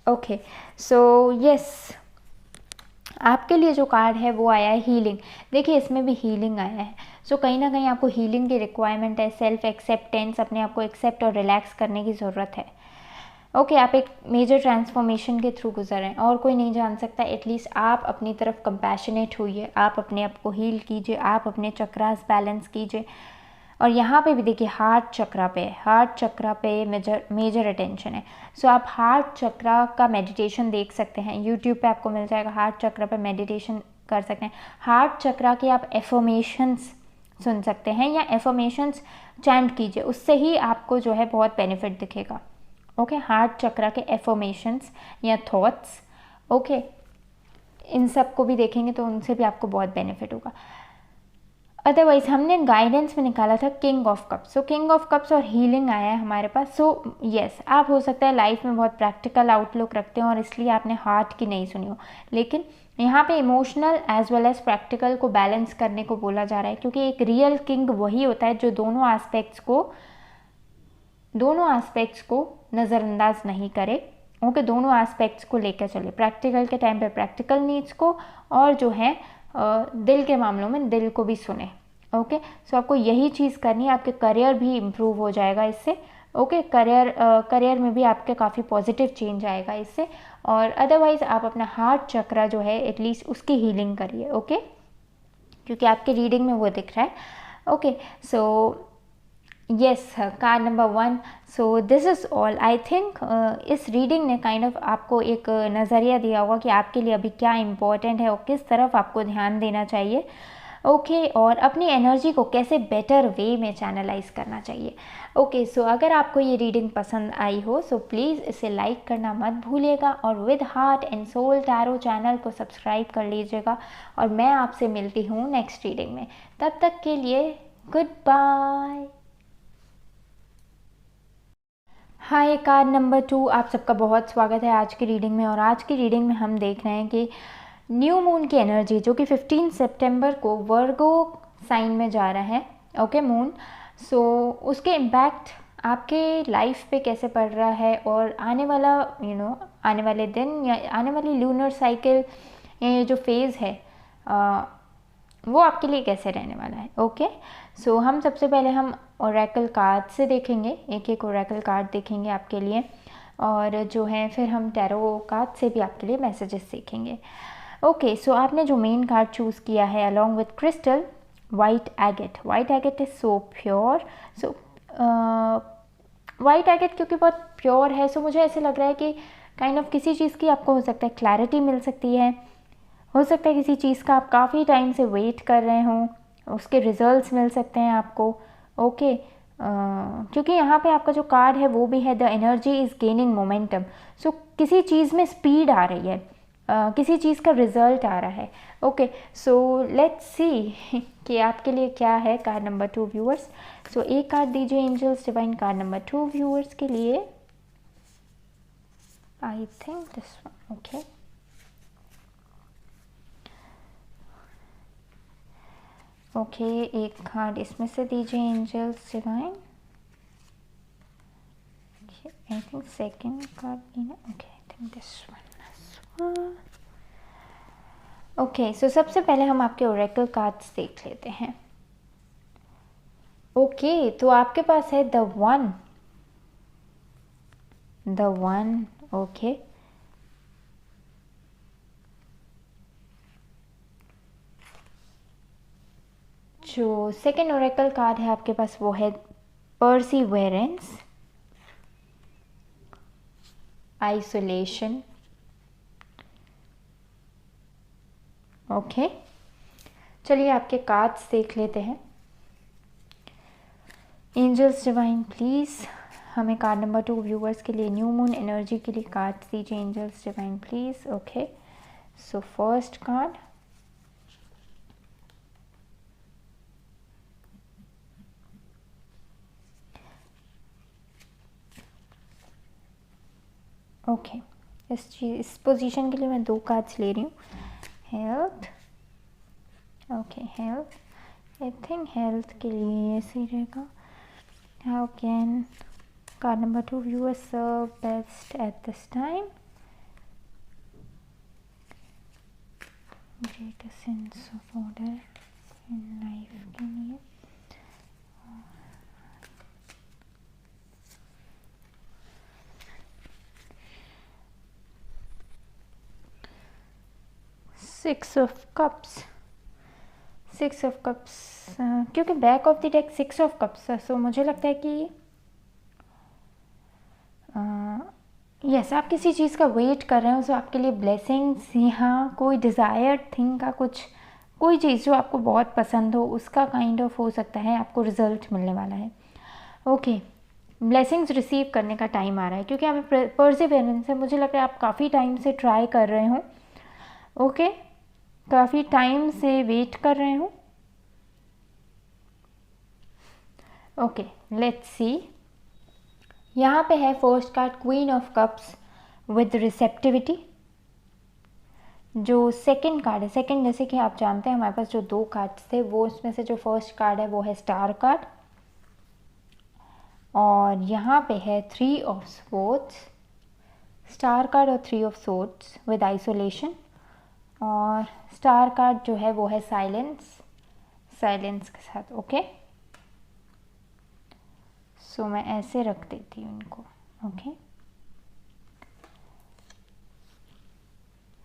ओके। सो यस, आपके लिए जो कार्ड है वो आया है हीलिंग। देखिए इसमें भी हीलिंग आया है, सो कहीं ना कहीं आपको हीलिंग की रिक्वायरमेंट है, सेल्फ एक्सेप्टेंस, अपने आप को एक्सेप्ट और रिलैक्स करने की ज़रूरत है, ओके। आप एक मेजर ट्रांसफॉर्मेशन के थ्रू गुजर रहे हैं और कोई नहीं जान सकता, एटलीस्ट आप अपनी तरफ कंपैशनेट होइए, आप अपने आप को हील कीजिए, आप अपने चक्रास बैलेंस कीजिए, और यहाँ पे भी देखिए हार्ट चक्रा पे मेजर अटेंशन है। सो आप हार्ट चक्रा का मेडिटेशन देख सकते हैं, यूट्यूब पे आपको मिल जाएगा, हार्ट चक्रा पे मेडिटेशन कर सकते हैं। हार्ट चक्रा के आप एफर्मेशंस सुन सकते हैं या एफर्मेशंस चैंट कीजिए, उससे ही आपको जो है बहुत बेनिफिट दिखेगा। ओके, हार्ट चक्रा के एफर्मेशंस या थॉट्स, ओके, इन सब को भी देखेंगे तो उनसे भी आपको बहुत बेनिफिट होगा। अदरवाइज हमने गाइडेंस में निकाला था king of cups. So king of cups और हीलिंग आया है हमारे पास। सो यस, आप हो सकता है लाइफ में बहुत प्रैक्टिकल आउटलुक रखते हो और इसलिए आपने हार्ट की नहीं सुनी हो, लेकिन यहाँ पे emotional as well as practical को बैलेंस करने को बोला जा रहा है, क्योंकि एक रियल किंग वही होता है जो दोनों एस्पेक्ट्स को नज़रअंदाज नहीं करे। ओके, दोनों एस्पेक्ट्स को लेकर चले, प्रैक्टिकल के टाइम पे प्रैक्टिकल नीड्स को, और जो है दिल के मामलों में दिल को भी सुने। ओके, सो आपको यही चीज़ करनी है, आपके करियर भी इम्प्रूव हो जाएगा इससे। ओके, करियर में भी आपके काफ़ी पॉजिटिव चेंज आएगा इससे। और अदरवाइज़ आप अपना हार्ट चक्रा जो है एटलीस्ट उसकी हीलिंग करिए। ओके, क्योंकि आपके रीडिंग में वो दिख रहा है। Okay, so yes, card number 1। So this is all. I think इस रीडिंग ने काइंड ऑफ आपको एक नज़रिया दिया होगा कि आपके लिए अभी क्या इम्पोर्टेंट है और किस तरफ आपको ध्यान देना चाहिए। ओके, और अपनी एनर्जी को कैसे बेटर वे में चैनलाइज करना चाहिए। ओके, सो अगर आपको ये रीडिंग पसंद आई हो सो प्लीज़ इसे लाइक करना मत भूलिएगा और with heart and soul tarot channel को सब्सक्राइब कर लीजिएगा। और मैं आपसे मिलती हूँ नेक्स्ट रीडिंग में, तब तक के लिए गुड बाय। हाय, कार्ड नंबर 2, आप सबका बहुत स्वागत है आज की रीडिंग में। और आज की रीडिंग में हम देख रहे हैं कि न्यू मून की एनर्जी जो कि 15 सितंबर को वर्गो साइन में जा रहा है। ओके, मून, सो उसके इम्पैक्ट आपके लाइफ पे कैसे पड़ रहा है और आने वाला आने वाले दिन या आने वाली लूनर साइकिल या ये जो फेज़ है वो आपके लिए कैसे रहने वाला है। ओके, सो हम सबसे पहले हम ओरेकल कार्ड से देखेंगे, एक एक ओरेकल कार्ड देखेंगे आपके लिए, और जो है फिर हम टैरो कार्ड से भी आपके लिए मैसेजेस देखेंगे। ओके, सो आपने जो मेन कार्ड चूज़ किया है along with crystal, white agate. White agate is so pure. So white agate क्योंकि बहुत प्योर है, सो मुझे ऐसे लग रहा है कि काइंड ऑफ किसी चीज़ की आपको हो सकता है क्लैरिटी मिल सकती है, हो सकता है किसी चीज़ का आप काफ़ी टाइम से वेट कर रहे हों, उसके रिजल्ट्स मिल सकते हैं आपको। ओके, क्योंकि यहाँ पे आपका जो कार्ड है वो भी है the energy is gaining momentum. So किसी चीज़ में स्पीड आ रही है, किसी चीज़ का रिजल्ट आ रहा है। ओके, सो लेट्स सी कि आपके लिए क्या है कार्ड नंबर 2 व्यूअर्स। सो एक कार्ड दीजिए angels divine card number 2 viewers के लिए। I think this one. Okay, okay, एक कार्ड इसमें से दीजिए angels divine. I think second card लेना। Okay, I think this one. Okay, so सबसे पहले हम आपके ओरेकल कार्ड्स देख लेते हैं। ओके, तो आपके पास है द वन। ओके, जो सेकेंड ओरेकल कार्ड है आपके पास वो है परसिवेरेंस, आइसोलेशन। ओके, चलिए आपके कार्ड्स देख लेते हैं। एंजल्स डिवाइन प्लीज़ हमें कार्ड नंबर 2 व्यूअर्स के लिए न्यू मून एनर्जी के लिए कार्ड्स दीजिए angels divine please. Okay, so first card, okay, इस पोजीशन के लिए मैं 2 कार्ड्स ले रही हूँ। Health, okay, health, I think health के लिए ये सही रहेगा। How can card number 2 viewers serve best at this time? Greater sense of order in life के लिए। Six of Cups, 6 of cups, क्योंकि back of the deck 6 of cups है, सो मुझे लगता है कि यस आप किसी चीज़ का वेट कर रहे हो, सो आपके लिए ब्लेसिंग्स, यहाँ कोई डिज़ायर्ड थिंग का कुछ, कोई चीज़ जो आपको बहुत पसंद हो उसका काइंड ऑफ हो सकता है आपको रिजल्ट मिलने वाला है। ओके, ब्लेसिंग्स रिसीव करने का टाइम आ रहा है, क्योंकि हमें परसिवेरेंस है, मुझे लग रहा है आप काफ़ी टाइम से ट्राई कर रहे हो। ओके, काफ़ी टाइम से वेट कर रहे हो। ओके, लेट्स सी, यहाँ पे है first card queen of cups with receptivity. जो सेकंड कार्ड है, सेकंड जैसे कि आप जानते हैं हमारे पास जो 2 कार्ड्स थे वो उसमें से जो फर्स्ट कार्ड है वो है स्टार कार्ड, और यहाँ पे है 3 ऑफ स्वॉर्ड्स, स्टार कार्ड और 3 ऑफ स्वॉर्ड्स विद आइसोलेशन, और स्टार कार्ड जो है वो है साइलेंस, साइलेंस के साथ। ओके, सो मैं ऐसे रख देती हूँ इनको। ओके,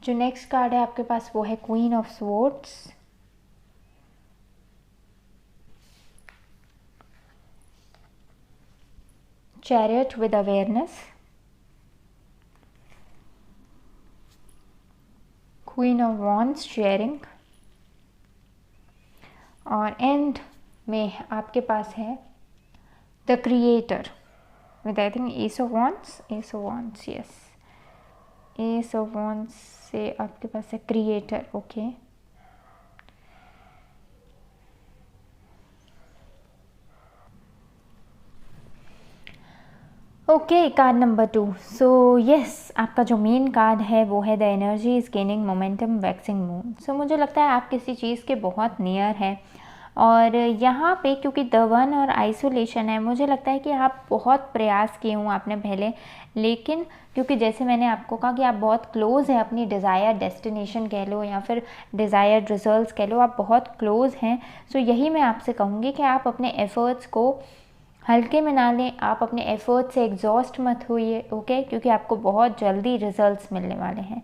जो नेक्स्ट कार्ड है आपके पास वो है queen of swords, chariot with awareness, queen of wands sharing, और एंड में आपके पास है the creator with I think ace of wands, ace of wands, yes ace of wands से आपके पास है creator. Okay, okay, card number 2। So yes आपका जो मेन कार्ड है वो है the energy is gaining momentum waxing moon. So मुझे लगता है आप किसी चीज़ के बहुत नियर है, और यहाँ पे क्योंकि द वन और आइसोलेशन है, मुझे लगता है कि आप बहुत प्रयास किए हूँ आपने पहले, लेकिन क्योंकि जैसे मैंने आपको कहा कि आप बहुत क्लोज़ हैं अपनी डिज़ायर डेस्टिनेशन कह लो या फिर डिज़ायर्ड रिजल्ट्स कह लो, आप बहुत क्लोज़ हैं। सो यही मैं आपसे कहूँगी कि आप अपने एफ़र्ट्स को हल्के में ना लें, आप अपने एफ़र्ट से एग्जॉस्ट मत होइए। ओके, क्योंकि आपको बहुत जल्दी रिजल्ट्स मिलने वाले हैं।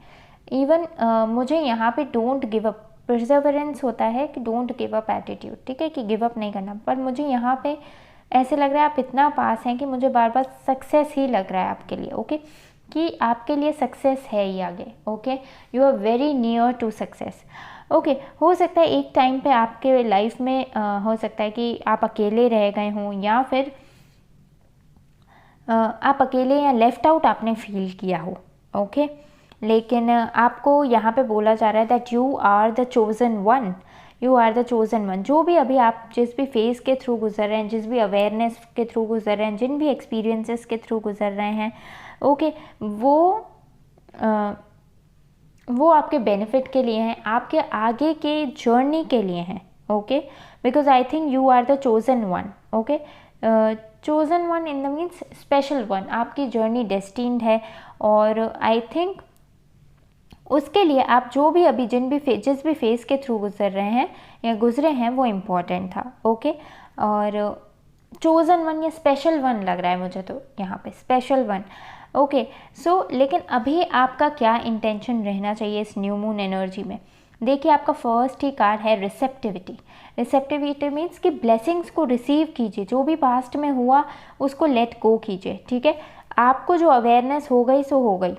इवन मुझे यहाँ पे डोंट गिव अप, परसेवरेंस होता है कि डोंट गिव अप एटीट्यूड, ठीक है, कि गिव अप नहीं करना, पर मुझे यहाँ पे ऐसे लग रहा है आप इतना पास हैं कि मुझे बार बार सक्सेस ही लग रहा है आपके लिए। ओके, कि आपके लिए सक्सेस है ही आगे। Okay, you are very near to success. Okay, हो सकता है एक टाइम पे आपके लाइफ में हो सकता है कि आप अकेले रह गए हों, या फिर आप अकेले या लेफ्ट आउट आपने फील किया हो। ओके, लेकिन आपको यहाँ पे बोला जा रहा है that you are the chosen one, you are the chosen one. जो भी अभी आप जिस भी फेज़ के थ्रू गुजर रहे हैं, जिस भी अवेयरनेस के थ्रू गुजर रहे हैं, जिन भी एक्सपीरियंसेस के थ्रू गुजर रहे हैं, ओके, वो आपके बेनिफिट के लिए हैं, आपके आगे के जर्नी के लिए हैं। Okay, because I think you are the chosen one. Okay, chosen one in the means special one, आपकी जर्नी डेस्टिन्ड है, और आई थिंक उसके लिए आप जो भी अभी जिस भी फेज़ के थ्रू गुजर रहे हैं या गुजरे हैं वो इम्पॉर्टेंट था। ओके, और चोज़न वन या स्पेशल वन लग रहा है मुझे तो यहाँ पे स्पेशल वन। ओके, सो लेकिन अभी आपका क्या इंटेंशन रहना चाहिए इस न्यू मून एनर्जी में? देखिए, आपका फर्स्ट ही कार्ड है रिसेप्टिविटी। रिसेप्टिविटी मीन्स कि ब्लेसिंग्स को रिसीव कीजिए, जो भी पास्ट में हुआ उसको लेट गो कीजिए। ठीक है, आपको जो अवेयरनेस हो गई सो हो गई।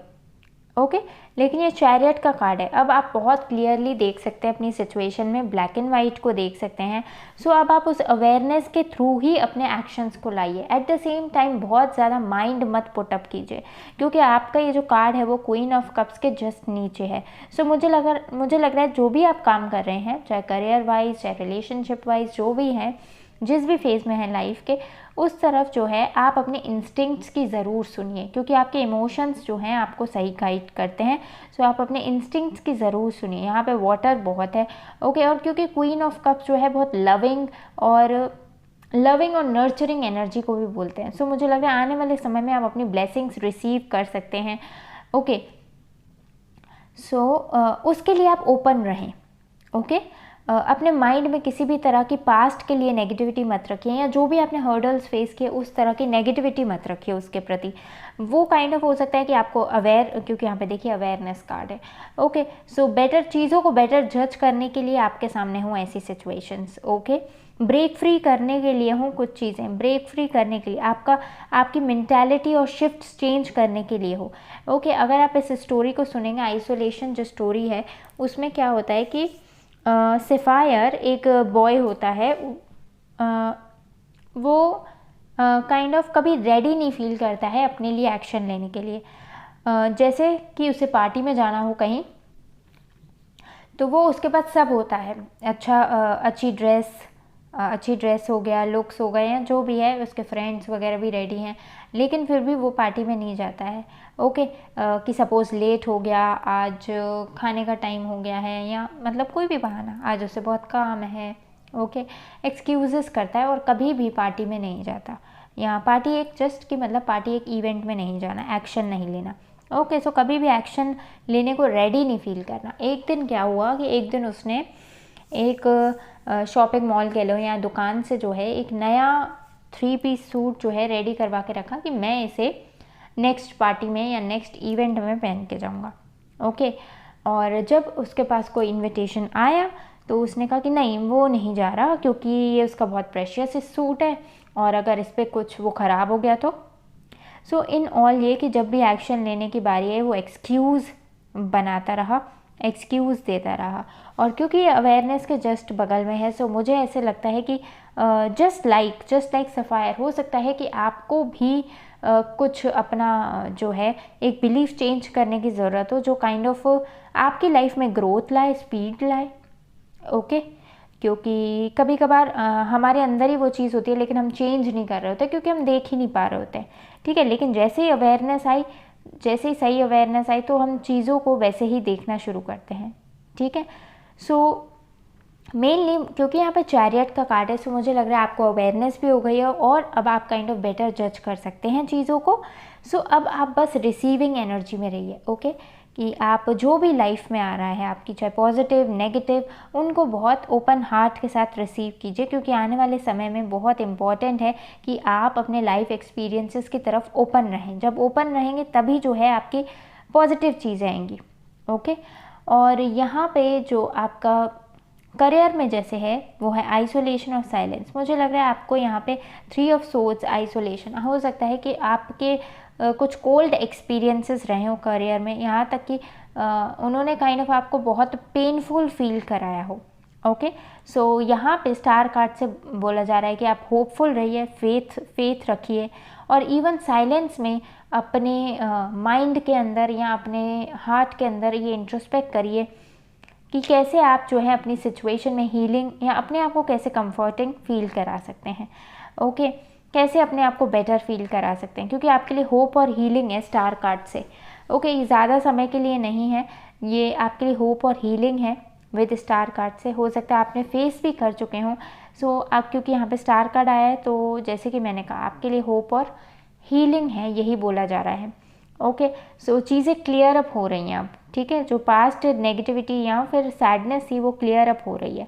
ओके, लेकिन ये चैरियट का कार्ड है। अब आप बहुत क्लियरली देख सकते हैं अपनी सिचुएशन में, ब्लैक एंड वाइट को देख सकते हैं। सो अब आप उस अवेयरनेस के थ्रू ही अपने एक्शंस को लाइए। एट द सेम टाइम बहुत ज़्यादा माइंड मत पुट अप कीजिए, क्योंकि आपका ये जो कार्ड है वो क्वीन ऑफ कप्स के जस्ट नीचे है। सो मुझे लग रहा है जो भी आप काम कर रहे हैं, चाहे करियर वाइज, चाहे रिलेशनशिप वाइज, जो भी है, जिस भी फेज़ में है लाइफ के, उस तरफ जो है आप अपने इंस्टिंक्ट्स की ज़रूर सुनिए, क्योंकि आपके इमोशंस जो हैं आपको सही गाइड करते हैं। सो आप अपने इंस्टिंक्ट्स की ज़रूर सुनिए। यहाँ पे वाटर बहुत है। ओके, और क्योंकि क्वीन ऑफ कप्स जो है बहुत लविंग और नर्चरिंग एनर्जी को भी बोलते हैं। सो मुझे लग रहा है आने वाले समय में आप अपनी ब्लेसिंग्स रिसीव कर सकते हैं। ओके, सो उसके लिए आप ओपन रहें। ओके, अपने माइंड में किसी भी तरह की पास्ट के लिए नेगेटिविटी मत रखिए, या जो भी आपने हर्डल्स फेस किए उस तरह की नेगेटिविटी मत रखिए उसके प्रति। वो काइंड ऑफ हो सकता है कि आपको अवेयर, क्योंकि यहाँ पे देखिए अवेयरनेस कार्ड है। ओके, सो बेटर चीज़ों को बेटर जज करने के लिए आपके सामने हों ऐसी सिचुएशंस। ओके, ब्रेक फ्री करने के लिए हों कुछ चीज़ें, ब्रेक फ्री करने के लिए आपकी मेंटालिटी और शिफ्ट चेंज करने के लिए हो। ओके, अगर आप इस स्टोरी को सुनेंगे, आइसोलेशन जो स्टोरी है उसमें क्या होता है कि सफ़ायर एक बॉय होता है, वो काइंड ऑफ कभी रेडी नहीं फील करता है अपने लिए एक्शन लेने के लिए। जैसे कि उसे पार्टी में जाना हो कहीं, तो वो उसके पास सब होता है, अच्छी ड्रेस हो गया, लुक्स हो गए हैं, जो भी है, उसके फ्रेंड्स वगैरह भी रेडी हैं, लेकिन फिर भी वो पार्टी में नहीं जाता है। ओके, कि सपोज़ लेट हो गया, आज खाने का टाइम हो गया है, या मतलब कोई भी बहाना, आज उसे बहुत काम है। ओके, एक्सक्यूज़ेस करता है और कभी भी पार्टी में नहीं जाता। या पार्टी एक जस्ट कि मतलब पार्टी एक इवेंट में नहीं जाना, एक्शन नहीं लेना। ओके, सो कभी भी एक्शन लेने को रेडी नहीं फील करना। एक दिन क्या हुआ कि एक दिन उसने एक शॉपिंग मॉल कह लो या दुकान से जो है एक नया 3 पीस सूट जो है रेडी करवा के रखा कि मैं इसे नेक्स्ट पार्टी में या नेक्स्ट इवेंट में पहन के जाऊँगा। ओके, और जब उसके पास कोई इनविटेशन आया तो उसने कहा कि नहीं, वो नहीं जा रहा, क्योंकि ये उसका बहुत प्रेशियस सूट है और अगर इस पर कुछ वो ख़राब हो गया तो। सो इन ऑल ये कि जब भी एक्शन लेने की बारी है वो एक्सक्यूज़ बनाता रहा, एक्सक्यूज़ देता रहा। और क्योंकि ये अवेयरनेस के जस्ट बगल में है, सो मुझे ऐसे लगता है कि जस्ट लाइक सफ़ायर, हो सकता है कि आपको भी कुछ अपना जो है एक बिलीफ चेंज करने की ज़रूरत हो, जो काइंड ऑफ आपकी लाइफ में ग्रोथ लाए, स्पीड लाए। ओके, क्योंकि कभी कभार हमारे अंदर ही वो चीज़ होती है लेकिन हम चेंज नहीं कर रहे होते क्योंकि हम देख ही नहीं पा रहे होते। ठीक है, लेकिन जैसे ही सही अवेयरनेस आई तो हम चीज़ों को वैसे ही देखना शुरू करते हैं। ठीक है, सो मेनली क्योंकि यहाँ पे चैरियट का कार्ड है, सो मुझे लग रहा है आपको अवेयरनेस भी हो गई है और अब आप काइंड ऑफ बेटर जज कर सकते हैं चीज़ों को। सो अब आप बस रिसीविंग एनर्जी में रहिए। ओके, कि आप जो भी लाइफ में आ रहा है आपकी, चाहे पॉजिटिव नेगेटिव, उनको बहुत ओपन हार्ट के साथ रिसीव कीजिए, क्योंकि आने वाले समय में बहुत इम्पॉर्टेंट है कि आप अपने लाइफ एक्सपीरियंसेस की तरफ ओपन रहें। जब ओपन रहेंगे तभी जो है आपकी पॉजिटिव चीज़ें आएंगी। ओके, और यहाँ पे जो आपका करियर में जैसे है वो है आइसोलेशन और साइलेंस। मुझे लग रहा है आपको यहाँ पे 3 ऑफ सोर्ड्स, आइसोलेशन, हो सकता है कि आपके कुछ कोल्ड एक्सपीरियंसेस रहे हो करियर में, यहाँ तक कि उन्होंने काइंड ऑफ आपको बहुत पेनफुल फील कराया हो। ओके, सो यहाँ पे स्टार कार्ड से बोला जा रहा है कि आप होपफुल रहिए, फेथ रखिए, और इवन साइलेंस में अपने माइंड के अंदर या अपने हार्ट के अंदर ये इंट्रोस्पेक्ट करिए कि कैसे आप जो है अपनी सिचुएशन में हीलिंग या अपने आप को कैसे कंफर्टिंग फील करा सकते हैं। ओके, कैसे अपने आप को बेटर फील करा सकते हैं, क्योंकि आपके लिए होप और हीलिंग है स्टार कार्ड से। ओके, ये ज़्यादा समय के लिए नहीं है, ये आपके लिए होप और हीलिंग है विद स्टार कार्ड से। हो सकता है आपने फेस भी कर चुके हों। सो आप, क्योंकि यहाँ पे स्टार कार्ड आया है तो जैसे कि मैंने कहा आपके लिए होप और हीलिंग है, यही बोला जा रहा है। ओके, सो चीज़ें क्लियर अप हो रही हैं अब। ठीक है, जो पास्ट नेगेटिविटी या फिर सैडनेस थी वो क्लियर अप हो रही है।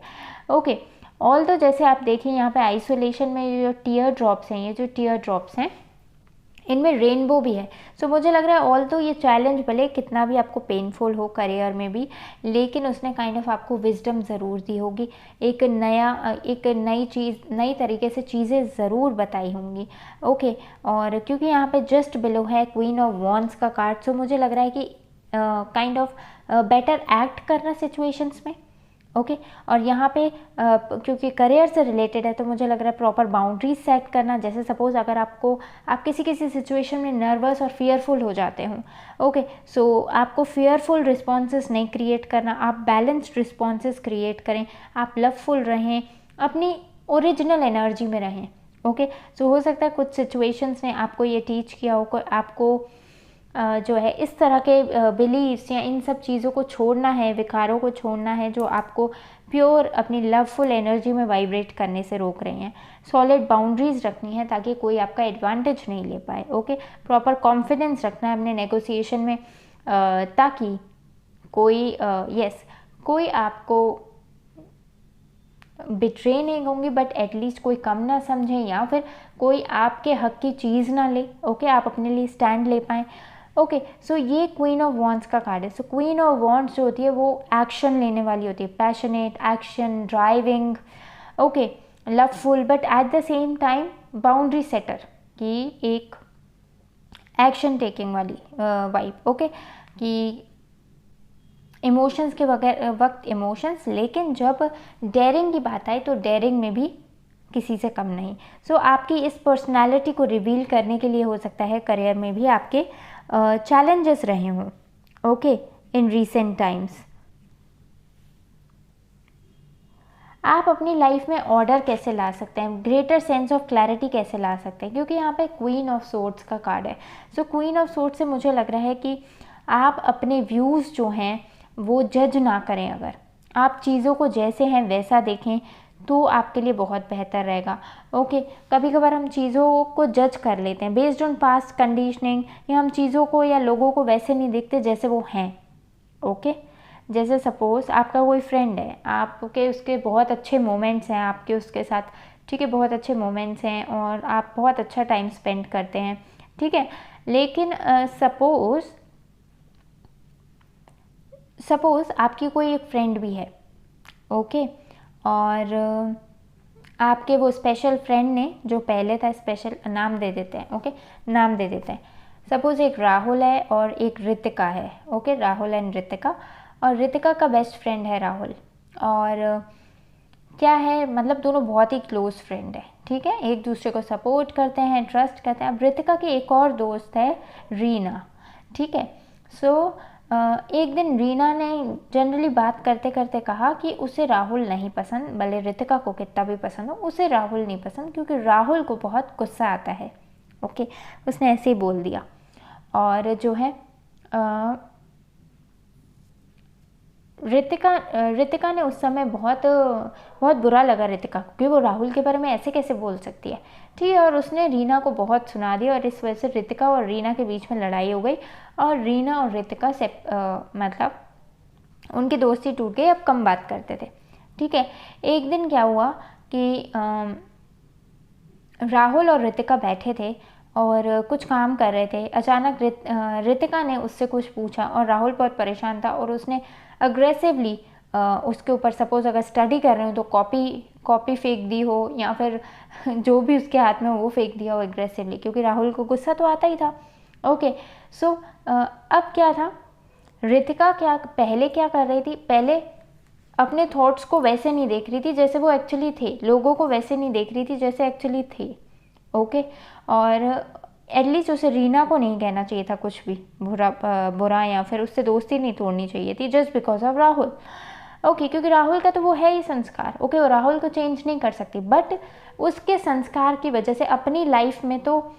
ओके, ऑल तो जैसे आप देखें यहाँ पे आइसोलेशन में ये जो टीयर ड्रॉप्स हैं इनमें रेनबो भी है। सो मुझे लग रहा है ऑल तो ये चैलेंज भले कितना भी आपको पेनफुल हो करियर में भी, लेकिन उसने काइंड ऑफ आपको विजडम ज़रूर दी होगी, एक नई चीज़, नई तरीके से चीज़ें ज़रूर बताई होंगी। ओके, और क्योंकि यहाँ पे जस्ट बिलो है क्वीन ऑफ वॉन्ड्स का कार्ड, सो मुझे लग रहा है कि काइंड ऑफ बेटर एक्ट करना सिचुएशंस में। ओके, और यहाँ पे क्योंकि करियर से रिलेटेड है तो मुझे लग रहा है प्रॉपर बाउंड्रीज सेट करना। जैसे सपोज़ अगर आप किसी सिचुएशन में नर्वस और फियरफुल हो जाते हो, ओके, सो आपको फियरफुल रिस्पॉन्सेस नहीं क्रिएट करना, आप बैलेंस्ड रिस्पॉन्सेस क्रिएट करें, आप लवफुल रहें, अपनी ओरिजिनल एनर्जी में रहें। ओके, सो हो सकता है कुछ सिचुएशंस ने आपको ये टीच किया हो, आपको जो है इस तरह के बिलीव्स या इन सब चीज़ों को छोड़ना है, विकारों को छोड़ना है जो आपको प्योर अपनी लवफुल एनर्जी में वाइब्रेट करने से रोक रहे हैं। सॉलिड बाउंड्रीज रखनी है ताकि कोई आपका एडवांटेज नहीं ले पाए। ओके, प्रॉपर कॉन्फिडेंस रखना है अपने नेगोशिएशन में, ताकि कोई आपको बिट्रे नहीं कहूँगी बट एटलीस्ट कोई कम ना समझे या फिर कोई आपके हक की चीज़ ना ले। ओके, आप अपने लिए स्टैंड ले पाएँ। ओके, सो ये क्वीन ऑफ वॉन्ड्स का कार्ड है। सो क्वीन ऑफ वॉन्ड्स जो होती है वो एक्शन लेने वाली होती है, passionate, action, driving, okay, loveful, but at the same time boundary setter की एक एक्शन टेकिंग वाली वाइब। ओके, कि इमोशंस के वक्त इमोशंस, लेकिन जब डेयरिंग की बात आए तो डेयरिंग में भी किसी से कम नहीं। सो आपकी इस पर्सनालिटी को रिवील करने के लिए हो सकता है करियर में भी आपके चैलेंजेस रहे हों। ओके, इन रीसेंट टाइम्स आप अपनी लाइफ में ऑर्डर कैसे ला सकते हैं, ग्रेटर सेंस ऑफ क्लैरिटी कैसे ला सकते हैं, क्योंकि यहाँ पे क्वीन ऑफ सोर्ड्स का कार्ड है। सो क्वीन ऑफ सोर्ड्स से मुझे लग रहा है कि आप अपने व्यूज़ जो हैं वो जज ना करें। अगर आप चीज़ों को जैसे हैं वैसा देखें तो आपके लिए बहुत बेहतर रहेगा। ओके, कभी कभार हम चीज़ों को जज कर लेते हैं बेस्ड ऑन पास्ट कंडीशनिंग, या हम चीज़ों को या लोगों को वैसे नहीं देखते जैसे वो हैं। ओके, जैसे सपोज़ आपका कोई फ्रेंड है, आपके उसके बहुत अच्छे मोमेंट्स हैं आपके उसके साथ, ठीक है, बहुत अच्छे मोमेंट्स हैं और आप बहुत अच्छा टाइम स्पेंड करते हैं, ठीक है, लेकिन सपोज़ आपकी कोई एक फ्रेंड भी है, ओके, और आपके वो स्पेशल फ्रेंड ने, जो पहले था, स्पेशल नाम दे देते हैं, ओके, नाम दे देते हैं। सपोज़ एक राहुल है और एक रितिका है। ओके, राहुल एंड रितिका, और रितिका का बेस्ट फ्रेंड है राहुल, और क्या है, मतलब दोनों बहुत ही क्लोज फ्रेंड है, ठीक है, एक दूसरे को सपोर्ट करते हैं, ट्रस्ट करते हैं। अब रितिका की एक और दोस्त है रीना, ठीक है। सो एक दिन रीना ने जनरली बात करते करते कहा कि उसे राहुल नहीं पसंद, भले रितिका को कितना भी पसंद हो, उसे राहुल नहीं पसंद क्योंकि राहुल को बहुत गुस्सा आता है। ओके, उसने ऐसे ही बोल दिया। और जो है रितिका ने उस समय बहुत बुरा लगा रितिका को कि वो राहुल के बारे में ऐसे कैसे बोल सकती है, ठीक है, और उसने रीना को बहुत सुना दिया और इस वजह से रितिका और रीना के बीच में लड़ाई हो गई और रीना और रितिका से मतलब उनकी दोस्ती टूट गई, अब कम बात करते थे, ठीक है। एक दिन क्या हुआ कि राहुल और रितिका बैठे थे और कुछ काम कर रहे थे। अचानक रितिका ने उससे कुछ पूछा और राहुल बहुत परेशान था और उसने अग्रेसिवली उसके ऊपर, सपोज़ अगर स्टडी कर रहे हो तो कॉपी फेंक दी हो या फिर जो भी उसके हाथ में हो वो फेंक दिया हो एग्रेसिवली, क्योंकि राहुल को गुस्सा तो आता ही था। ओके, सो अब क्या था, रितिका पहले क्या कर रही थी, पहले अपने थॉट्स को वैसे नहीं देख रही थी जैसे वो एक्चुअली थे, लोगों को वैसे नहीं देख रही थी जैसे एक्चुअली थे। ओके, और एटलीस्ट उसे रीना को नहीं कहना चाहिए था कुछ भी बुरा या फिर उससे दोस्ती नहीं तोड़नी चाहिए थी just because of Rahul. Okay, क्योंकि राहुल का तो वो है ही संस्कार। ओके, वो राहुल को चेंज नहीं कर सकती, बट उसके संस्कार की वजह से अपनी लाइफ में तो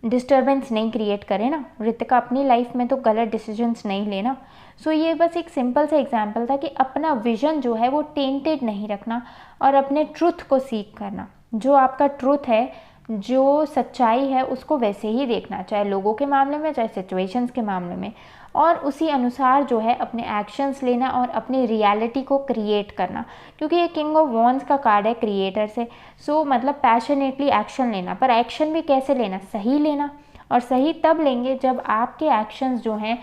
डिस्टर्बेंस नहीं क्रिएट करे ना रितिका, अपनी लाइफ में तो गलत डिसीजंस नहीं लेना। सो ये बस एक सिंपल सा एग्जांपल था कि अपना विजन जो है वो टेंटेड नहीं रखना और अपने ट्रुथ को सीख करना। जो आपका ट्रुथ है, जो सच्चाई है, उसको वैसे ही देखना, चाहे लोगों के मामले में चाहे सिचुएशंस के मामले में, और उसी अनुसार जो है अपने एक्शंस लेना और अपनी रियलिटी को क्रिएट करना, क्योंकि ये किंग ऑफ वॉन्ड्स का कार्ड है क्रिएटर से। सो मतलब पैशनेटली एक्शन लेना, पर एक्शन भी कैसे लेना, सही लेना, और सही तब लेंगे जब आपके एक्शंस जो हैं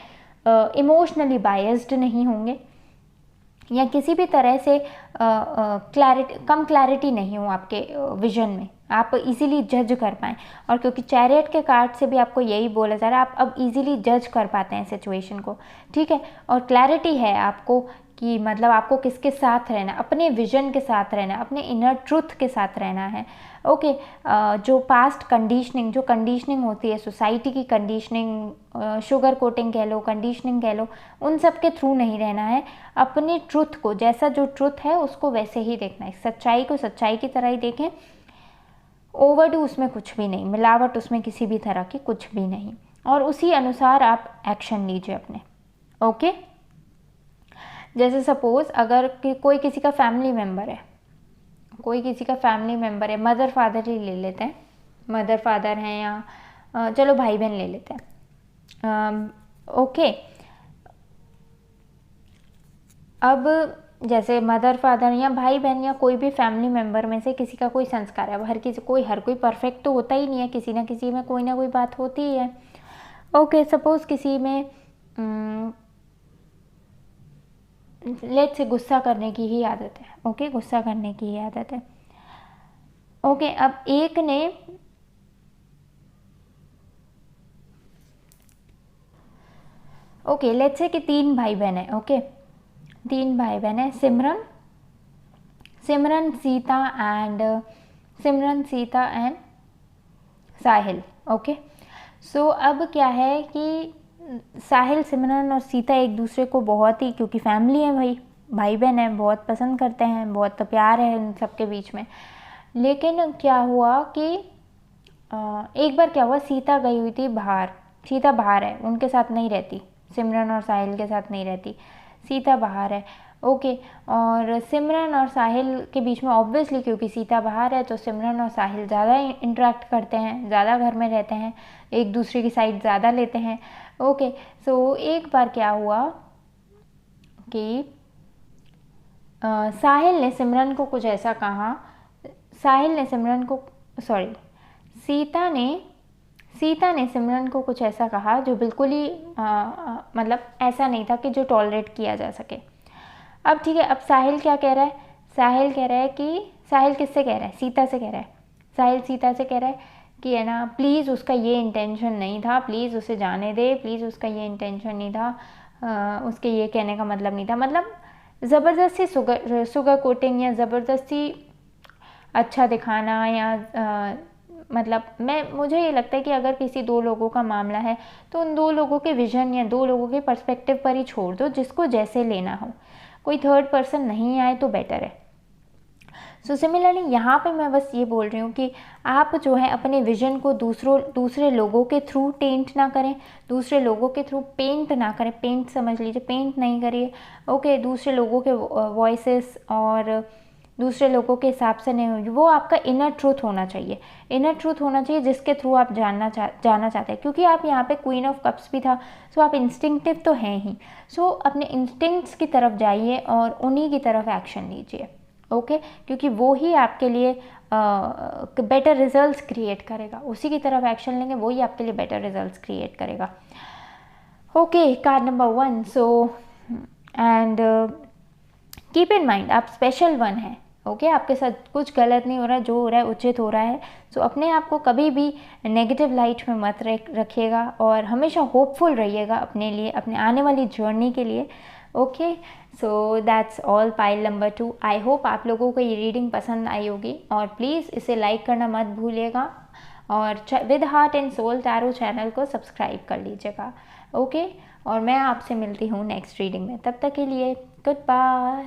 इमोशनली बायस्ड नहीं होंगे या किसी भी तरह से कम क्लैरिटी नहीं हो आपके विजन में, आप इजीली जज कर पाएँ। और क्योंकि चैरियट के कार्ड से भी आपको यही बोला जा रहा है, आप अब इजीली जज कर पाते हैं सिचुएशन को, ठीक है, और क्लैरिटी है आपको कि मतलब आपको किसके साथ रहना, अपने विजन के साथ रहना, अपने इनर ट्रुथ के साथ रहना है। ओके, जो पास्ट कंडीशनिंग, जो कंडीशनिंग होती है सोसाइटी की कंडीशनिंग, शुगर कोटिंग कह लो, कंडीशनिंग कह लो, उन सब के थ्रू नहीं रहना है। अपने ट्रुथ को, जैसा जो ट्रुथ है उसको वैसे ही देखना है, सच्चाई को सच्चाई की तरह ही देखें, ओवरडू उसमें कुछ भी नहीं, मिलावट उसमें किसी भी तरह की कुछ भी नहीं, और उसी अनुसार आप एक्शन लीजिए अपने। ओके, जैसे सपोज़ अगर कोई किसी का फैमिली मेम्बर है, मदर फादर ही ले लेते हैं, मदर फादर हैं या चलो भाई बहन ले लेते हैं। ओके, अब जैसे मदर फादर या भाई बहन या कोई भी फैमिली मेम्बर में से किसी का कोई संस्कार है। अब हर कोई परफेक्ट तो होता ही नहीं है, किसी ना किसी में कोई ना कोई बात होती ही है। ओके, सपोज किसी में लेट्स से गुस्सा करने की ही आदत है। ओके, गुस्सा करने की ही आदत है। ओके, अब एक ने ओके लेट्स से कि 3 भाई बहन है। ओके, 3 भाई बहन है, सिमरन सीता एंड साहिल। ओके, सो अब क्या है कि साहिल, सिमरन और सीता एक दूसरे को बहुत ही, क्योंकि फैमिली है भाई बहन है, बहुत पसंद करते हैं, बहुत प्यार है उन सबके बीच में। लेकिन क्या हुआ कि एक बार क्या हुआ, सीता गई हुई थी बाहर। सीता बाहर है, उनके साथ नहीं रहती, सिमरन और साहिल के साथ नहीं रहती, सीता बाहर है। ओके, और सिमरन और साहिल के बीच में ऑब्वियसली, क्योंकि सीता बाहर है तो सिमरन और साहिल ज़्यादा इंटरेक्ट करते हैं, ज़्यादा घर में रहते हैं, एक दूसरे की साइड ज़्यादा लेते हैं। ओके, सो एक बार क्या हुआ कि साहिल ने सिमरन को कुछ ऐसा कहा, सीता ने सिमरन को कुछ ऐसा कहा जो बिल्कुल ही मतलब ऐसा नहीं था कि जो टॉलरेट किया जा सके। अब ठीक है, अब साहिल क्या कह रहा है, साहिल किससे कह रहा है, सीता से कह रहा है। साहिल सीता से कह रहा है कि है ना, प्लीज़ उसका ये इंटेंशन नहीं था, प्लीज़ उसे जाने दे, प्लीज़ उसका ये इंटेंशन नहीं था, उसके ये कहने का मतलब नहीं था। मतलब ज़बरदस्ती शुगर कोटिंग या ज़बरदस्ती अच्छा दिखाना या मतलब मुझे ये लगता है कि अगर किसी 2 लोगों का मामला है तो उन 2 लोगों के विजन या 2 लोगों के पर्सपेक्टिव पर ही छोड़ दो, जिसको जैसे लेना हो, कोई थर्ड पर्सन नहीं आए तो बेटर है। सो सिमिलरली यहाँ पे मैं बस ये बोल रही हूँ कि आप जो है अपने विजन को दूसरे लोगों के थ्रू टेंट ना करें, दूसरे लोगों के थ्रू पेंट ना करें, पेंट समझ लीजिए, पेंट नहीं करिए। ओके, दूसरे लोगों के वॉइसेस और दूसरे लोगों के हिसाब से नहीं होगी, वो आपका इनर ट्रूथ होना चाहिए, जिसके थ्रू आप जाना चाहते हैं। क्योंकि आप यहाँ पे क्वीन ऑफ कप्स भी था, सो आप इंस्टिंक्टिव तो हैं ही, सो अपने इंस्टिंक्ट्स की तरफ जाइए और उन्हीं की तरफ एक्शन लीजिए। ओके, क्योंकि वो ही आपके लिए बेटर रिजल्ट्स क्रिएट करेगा, उसी की तरफ एक्शन लेंगे, वही आपके लिए बेटर रिजल्ट्स क्रिएट करेगा। Okay, card number 1। So and keep in mind, आप स्पेशल 1 हैं। ओके, आपके साथ कुछ गलत नहीं हो रहा, जो हो रहा है उचित हो रहा है। सो अपने आप को कभी भी नेगेटिव लाइट में मत रखिएगा और हमेशा होपफुल रहिएगा अपने लिए, अपने आने वाली जर्नी के लिए। Okay, so that's all pile number 2। I hope आप लोगों को ये रीडिंग पसंद आई होगी और प्लीज़ इसे लाइक करना मत भूलिएगा और with heart and soul tarot channel को सब्सक्राइब कर लीजिएगा। ओके, और मैं आपसे मिलती हूँ नेक्स्ट रीडिंग में, तब तक के लिए गुड बाय।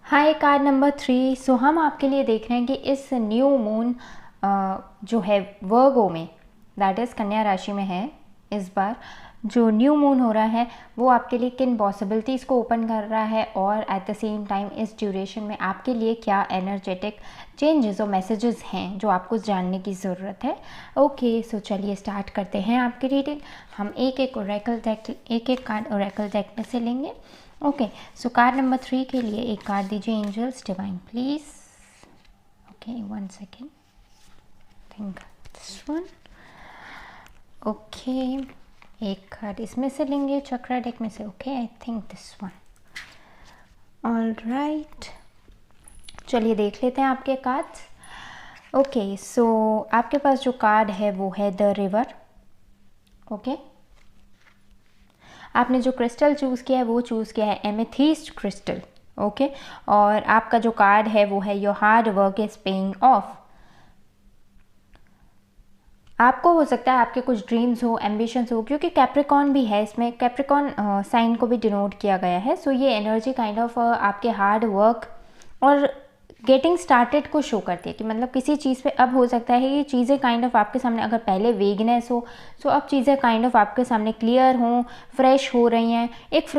हाय, कार्ड नंबर 3। सो हम आपके लिए देख रहे हैं कि इस न्यू मून जो है वर्गो में, दैट इज़ कन्या राशि में है, इस बार जो न्यू मून हो रहा है वो आपके लिए किन पॉसिबिलिटीज़ को ओपन कर रहा है और एट द सेम टाइम इस ड्यूरेशन में आपके लिए क्या एनर्जेटिक चेंजेस और मैसेजेस हैं जो आपको जानने की ज़रूरत है। ओके, सो चलिए स्टार्ट करते हैं आपकी रीडिंग। हम एक एक कार्ड ओरेकल डेक में से लेंगे। ओके, सो कार्ड नंबर 3 के लिए एक कार्ड दीजिए angels divine please. Okay, 1 second, think this one. Okay, एक कार्ड इसमें से लेंगे चक्रा डेक में से। Okay, I think this one. All right, चलिए देख लेते हैं आपके कार्ड्स। ओके, सो आपके पास जो कार्ड है वो है द रिवर। ओके, आपने जो क्रिस्टल चूज़ किया है वो चूज़ किया है एमेथिस्ट क्रिस्टल। ओके, और आपका जो कार्ड है वो है your hard work is paying off. आपको हो सकता है आपके कुछ ड्रीम्स हो, एम्बिशंस हो, क्योंकि कैप्रिकॉन भी है इसमें, कैप्रिकॉन साइन को भी डिनोट किया गया है। सो ये एनर्जी काइंड ऑफ आपके हार्ड वर्क और गेटिंग स्टार्टेड को शो करती है कि मतलब किसी चीज़ पे अब हो सकता है ये चीज़ें काइंड ऑफ आपके सामने, अगर पहले वेगनेस हो सो अब चीज़ें काइंड ऑफ आपके सामने क्लियर हों, फ्रेश हो रही हैं, एक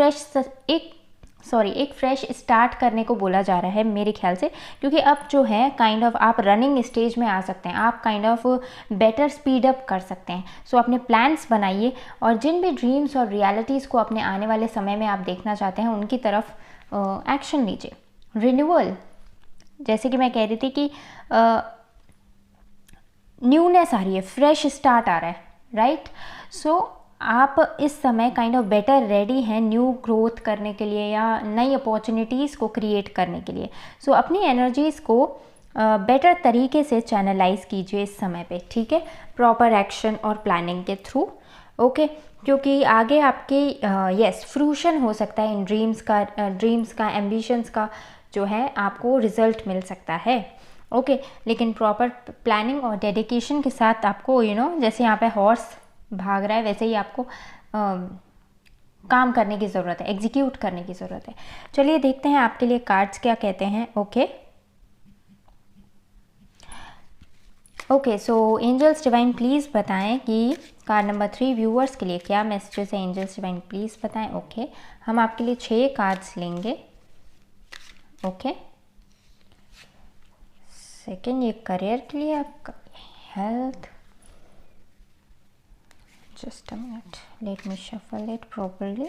एक फ्रेश स्टार्ट करने को बोला जा रहा है मेरे ख्याल से, क्योंकि अब जो है काइंड ऑफ आप रनिंग स्टेज में आ सकते हैं, आप kind of better speed up कर सकते हैं। सो अपने प्लान्स बनाइए और जिन भी ड्रीम्स और रियलिटीज़ को अपने आने वाले समय में आप देखना चाहते हैं उनकी तरफ एक्शन लीजिए। रिन्यूअल, जैसे कि मैं कह रही थी कि न्यूनेस आ रही है, फ्रेश स्टार्ट आ रहा है, राइट। सो आप इस समय काइंड ऑफ बेटर रेडी हैं न्यू ग्रोथ करने के लिए या नई अपॉर्चुनिटीज़ को क्रिएट करने के लिए। सो अपनी एनर्जीज़ को बेटर तरीके से चैनलाइज कीजिए इस समय पे, ठीक है, प्रॉपर एक्शन और प्लानिंग के थ्रू, ओके। क्योंकि आगे आपके यस फ्रूशन हो सकता है इन ड्रीम्स का एम्बिशंस का जो है आपको रिजल्ट मिल सकता है, ओके। लेकिन प्रॉपर प्लानिंग और डेडिकेशन के साथ आपको जैसे यहाँ पे हॉर्स भाग रहा है वैसे ही आपको काम करने की ज़रूरत है, एग्जीक्यूट करने की ज़रूरत है। चलिए देखते हैं आपके लिए कार्ड्स क्या कहते हैं, okay. Okay, so angels divine please बताएं कि कार्ड नंबर 3 व्यूअर्स के लिए क्या मैसेजेस है। एंजल्स डिवाइन प्लीज़ बताएं, ओके। हम आपके लिए 6 कार्ड्स लेंगे, ओके। सेकेंड, ये करियर के लिए, आपका health, just a minute, let me shuffle it properly.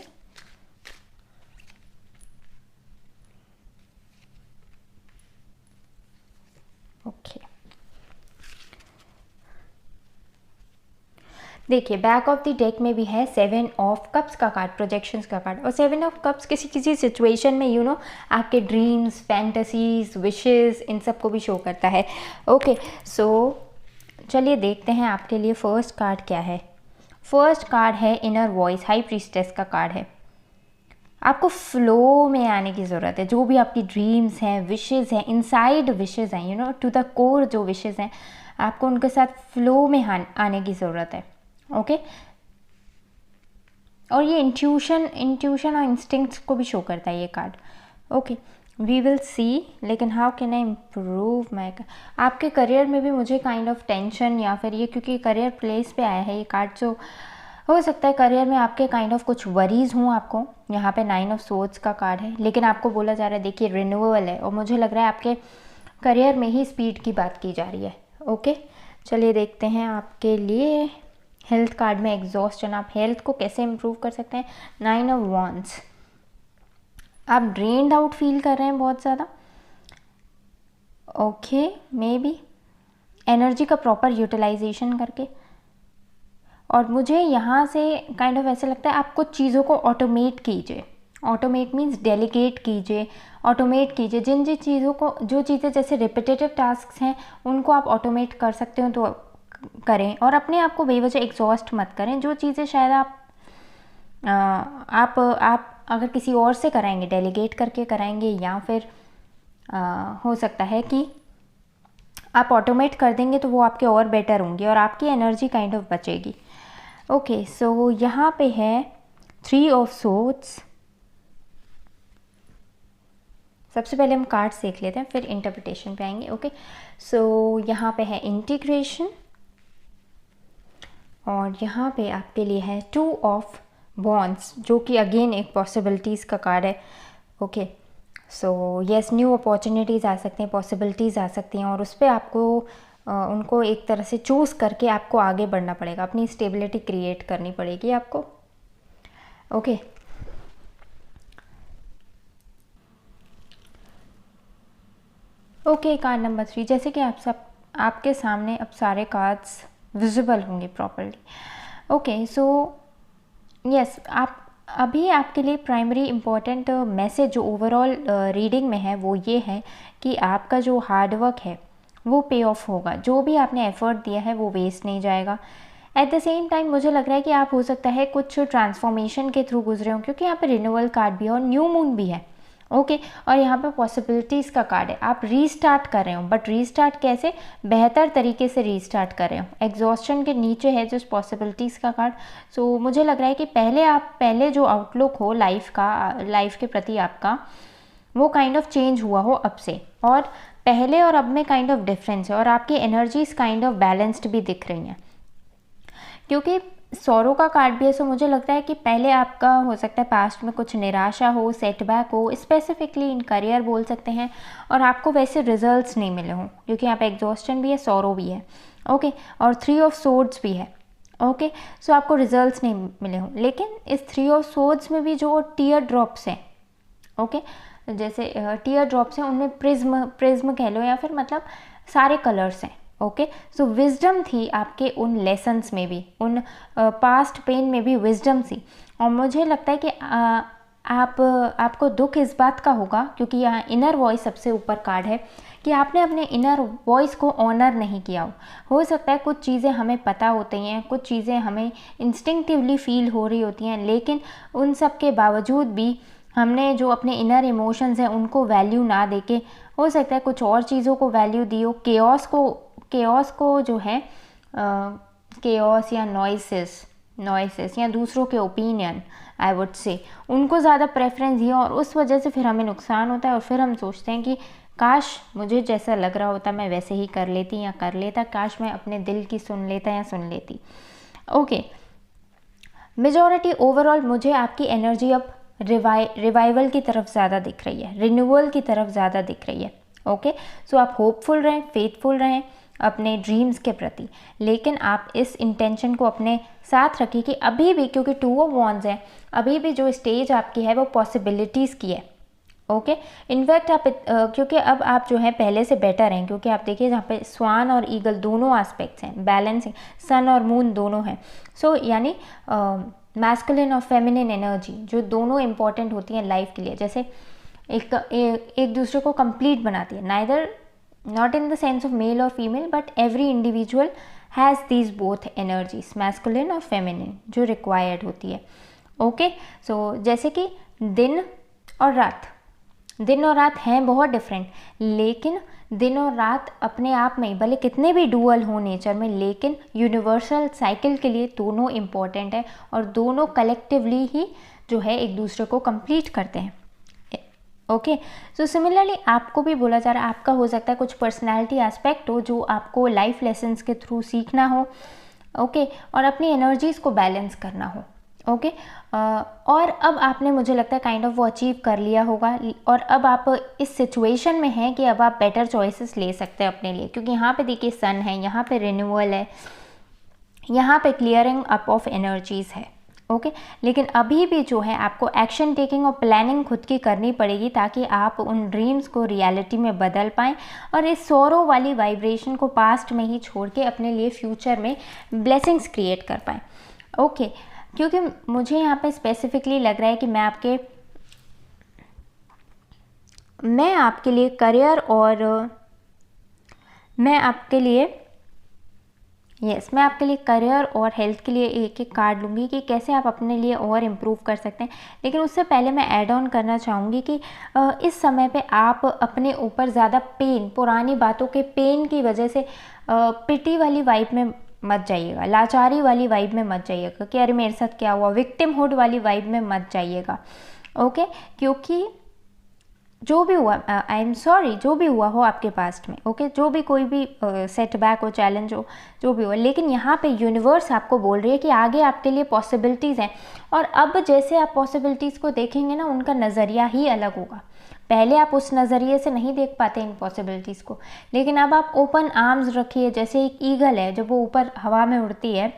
Okay, देखिए बैक ऑफ द डेक में भी है 7 ऑफ कप्स का कार्ड, प्रोजेक्शंस का कार्ड। और 7 ऑफ कप्स किसी सिचुएशन में आपके ड्रीम्स, फैंटेसीज, विशेस, इन सब को भी शो करता है, ओके। सो चलिए देखते हैं आपके लिए फर्स्ट कार्ड क्या है। फर्स्ट कार्ड है इनर वॉइस, हाई प्रीस्टेस का कार्ड है। आपको फ्लो में आने की ज़रूरत है। जो भी आपकी ड्रीम्स हैं, विशेज़ हैं, इनसाइड विशेज़ हैं, टू द कोर जो विशेज़ हैं, आपको उनके साथ फ्लो में आने की ज़रूरत है, ओके। और ये इंट्यूशन और इंस्टिंक्ट्स को भी शो करता है ये card, okay. We will see, लेकिन how can I improve my, आपके करियर में भी मुझे काइंड ऑफ टेंशन या फिर ये, क्योंकि करियर प्लेस पे आया है ये कार्ड, जो हो सकता है करियर में आपके काइंड ऑफ कुछ वरीज हों आपको। यहाँ पे 9 ऑफ सोर्ड्स का कार्ड है, लेकिन आपको बोला जा रहा है देखिए रिन्यूअल है, और मुझे लग रहा है आपके करियर में ही स्पीड की बात की जा रही है, ओके। चलिए देखते हैं आपके लिए हेल्थ कार्ड में एग्जॉस्टन, आप हेल्थ को कैसे इम्प्रूव कर सकते हैं। 9 ऑफ वॉन्ड्स, आप ड्रेन्ड आउट फील कर रहे हैं बहुत ज़्यादा, ओके। मे बी एनर्जी का प्रॉपर यूटिलाइजेशन करके, और मुझे यहाँ से काइंड ऑफ ऐसे लगता है आप कुछ चीज़ों को ऑटोमेट कीजिए। ऑटोमेट मीन्स डेलीगेट कीजिए, ऑटोमेट कीजिए जिन जिन चीज़ों को, जो चीज़ें जैसे रिपीटेटिव टास्क हैं उनको आप ऑटोमेट कर सकते हो तो करें, और अपने आप को बेवजह एग्जॉस्ट मत करें। जो चीज़ें शायद आप अगर किसी और से कराएंगे, डेलीगेट करके कराएंगे, या फिर हो सकता है कि आप ऑटोमेट कर देंगे तो वो आपके और बेटर होंगे और आपकी एनर्जी काइंड ऑफ बचेगी, ओके। सो यहाँ पे है 3 ऑफ सोर्ड्स। सबसे पहले हम कार्ड्स देख लेते हैं, फिर इंटरप्रिटेशन पे आएंगे, ओके। सो यहाँ पे है इंटीग्रेशन, और यहाँ पे आपके लिए है 2 ऑफ वॉन्ड्स, जो कि अगेन एक पॉसिबिलिटीज़ का कार्ड है, okay. So yes, new opportunities आ सकती हैं, पॉसिबिलिटीज़ आ सकती हैं, और उस पर आपको उनको एक तरह से चूज़ करके आपको आगे बढ़ना पड़ेगा, अपनी स्टेबिलिटी क्रिएट करनी पड़ेगी आपको, ओके। ओके, कार्ड नंबर 3, जैसे कि आपके सामने अब सारे कार्ड्स विजिबल होंगे प्रॉपर्ली, ओके। सो यस, आप अभी आपके लिए प्राइमरी इम्पॉर्टेंट मैसेज जो ओवरऑल रीडिंग में है वो ये है कि आपका जो हार्डवर्क है वो पे ऑफ होगा। जो भी आपने एफर्ट दिया है वो वेस्ट नहीं जाएगा। एट द सेम टाइम मुझे लग रहा है कि आप हो सकता है कुछ ट्रांसफॉर्मेशन के थ्रू गुजरे हो, क्योंकि यहाँ पे रिन्यूअल कार्ड भी है और न्यू मून भी है, ओके। और यहाँ पे पॉसिबिलिटीज़ का कार्ड है। आप रीस्टार्ट कर रहे हो, बट रीस्टार्ट कैसे, बेहतर तरीके से रीस्टार्ट कर रहे हो। एग्जॉस्शन के नीचे है जो पॉसिबिलिटीज़ का कार्ड। सो मुझे लग रहा है कि पहले जो आउटलुक हो लाइफ के प्रति आपका, वो काइंड ऑफ चेंज हुआ हो अब से, और पहले और अब में काइंड ऑफ डिफरेंस है, और आपकी एनर्जीज काइंड ऑफ बैलेंस्ड भी दिख रही हैं। क्योंकि सौरों का कार्ड भी है, सो मुझे लगता है कि पहले आपका हो सकता है पास्ट में कुछ निराशा हो, सेटबैक हो, स्पेसिफिकली इन करियर बोल सकते हैं, और आपको वैसे रिजल्ट्स नहीं मिले हों, क्योंकि यहाँ पे एग्जॉस्टन भी है, सौरो भी है, ओके, और 3 ऑफ सोर्ड्स भी है, ओके। सो आपको रिजल्ट्स नहीं मिले हों, लेकिन इस 3 ऑफ सोर्ड्स में भी जो टीयर ड्रॉप्स हैं, ओके, जैसे टीयर ड्रॉप्स हैं, उनमें प्रिज्म कह लो, या फिर मतलब सारे कलर्स हैं, ओके। सो विजडम थी आपके उन लेसन्स में भी, उन पास्ट पेन में भी विजडम थी। और मुझे लगता है कि आपको दुख इस बात का होगा, क्योंकि यहाँ इनर वॉइस सबसे ऊपर कार्ड है, कि आपने अपने इनर वॉइस को ऑनर नहीं किया हो सकता है कुछ चीज़ें हमें पता होती हैं, कुछ चीज़ें हमें इंस्टिंक्टिवली फील हो रही होती हैं, लेकिन उन सब के बावजूद भी हमने जो अपने इनर इमोशंस हैं उनको वैल्यू ना देके, हो सकता है कुछ और चीज़ों को वैल्यू दी हो, केओस को जो है केओस या नॉइसेस या दूसरों के ओपिनियन, आई वुड से उनको ज़्यादा प्रेफरेंस दिया, और उस वजह से फिर हमें नुकसान होता है, और फिर हम सोचते हैं कि काश मुझे जैसा लग रहा होता मैं वैसे ही कर लेती या कर लेता, काश मैं अपने दिल की सुन लेता या सुन लेती, ओके। मेजॉरिटी ओवरऑल मुझे आपकी एनर्जी अब रिवाइवल की तरफ ज़्यादा दिख रही है, रिन्यूअल की तरफ ज़्यादा दिख रही है, ओके। सो आप होपफुल रहें, फेथफुल रहें अपने ड्रीम्स के प्रति, लेकिन आप इस इंटेंशन को अपने साथ रखिए कि अभी भी, क्योंकि 2 ऑफ वॉन्ड्स है, अभी भी जो स्टेज आपकी है वो पॉसिबिलिटीज़ की है, ओके। इनफैक्ट आप क्योंकि अब आप जो है पहले से बेटर हैं, क्योंकि आप देखिए जहाँ पे स्वान और ईगल दोनों एस्पेक्ट्स हैं, बैलेंसिंग, सन और मून दोनों हैं, सो यानी मैस्कुलिन और फेमिनिन एनर्जी जो दोनों इम्पॉर्टेंट होती हैं लाइफ के लिए, जैसे एक दूसरे को कंप्लीट बनाती है, neither not in the sense of male और female, but every individual has these both energies, masculine और फेमिनिन, जो रिक्वायर्ड होती है, ओके। सो जैसे कि दिन और रात हैं बहुत डिफरेंट, लेकिन दिन और रात अपने आप में भले कितने भी डुअल हो नेचर में, लेकिन यूनिवर्सल साइकिल के लिए दोनों इम्पॉर्टेंट है, और दोनों कलेक्टिवली ही जो है एक दूसरे को कंप्लीट करते हैं, ओके। सो सिमिलरली आपको भी बोला जा रहा है, आपका हो सकता है कुछ पर्सनैलिटी एस्पेक्ट हो जो आपको लाइफ लेसन्स के थ्रू सीखना हो, ओके, और अपनी एनर्जीज़ को बैलेंस करना हो, ओके। और अब आपने, मुझे लगता है काइंड ऑफ वो अचीव कर लिया होगा, और अब आप इस सिचुएशन में हैं कि अब आप बेटर चॉइसेस ले सकते हैं अपने लिए, क्योंकि यहाँ पे देखिए सन है, यहाँ पे रिन्यूअल है, यहाँ पे क्लियरिंग अप ऑफ एनर्जीज़ है, ओके। लेकिन अभी भी जो है आपको एक्शन टेकिंग और प्लानिंग खुद की करनी पड़ेगी, ताकि आप उन ड्रीम्स को रियलिटी में बदल पाएँ, और इस सौरों वाली वाइब्रेशन को पास्ट में ही छोड़ के अपने लिए फ्यूचर में ब्लेसिंग्स क्रिएट कर पाएँ, ओके। क्योंकि मुझे यहाँ पे स्पेसिफिकली लग रहा है कि मैं आपके लिए करियर और मैं आपके लिए करियर और हेल्थ के लिए एक एक कार्ड लूँगी कि कैसे आप अपने लिए और इम्प्रूव कर सकते हैं। लेकिन उससे पहले मैं ऐड ऑन करना चाहूँगी कि इस समय पे आप अपने ऊपर ज़्यादा पुरानी बातों के पेन की वजह से पिटी वाली वाइब में मत जाइएगा, लाचारी वाली वाइब में मत जाइएगा कि अरे मेरे साथ क्या हुआ, विक्टिमहुड वाली वाइब में मत जाइएगा, ओके। क्योंकि जो भी हुआ, आई एम सॉरी, जो भी हुआ हो आपके पास्ट में, ओके, जो भी कोई भी सेटबैक हो, चैलेंज हो, जो भी हो, लेकिन यहाँ पे यूनिवर्स आपको बोल रही है कि आगे आपके लिए पॉसिबिलिटीज़ हैं, और अब जैसे आप पॉसिबिलिटीज़ को देखेंगे ना, उनका नज़रिया ही अलग होगा। पहले आप उस नज़रिए से नहीं देख पाते इन पॉसिबिलिटीज़ को, लेकिन अब आप ओपन आर्म्स रखिए, जैसे एक ईगल है जब वो ऊपर हवा में उड़ती है,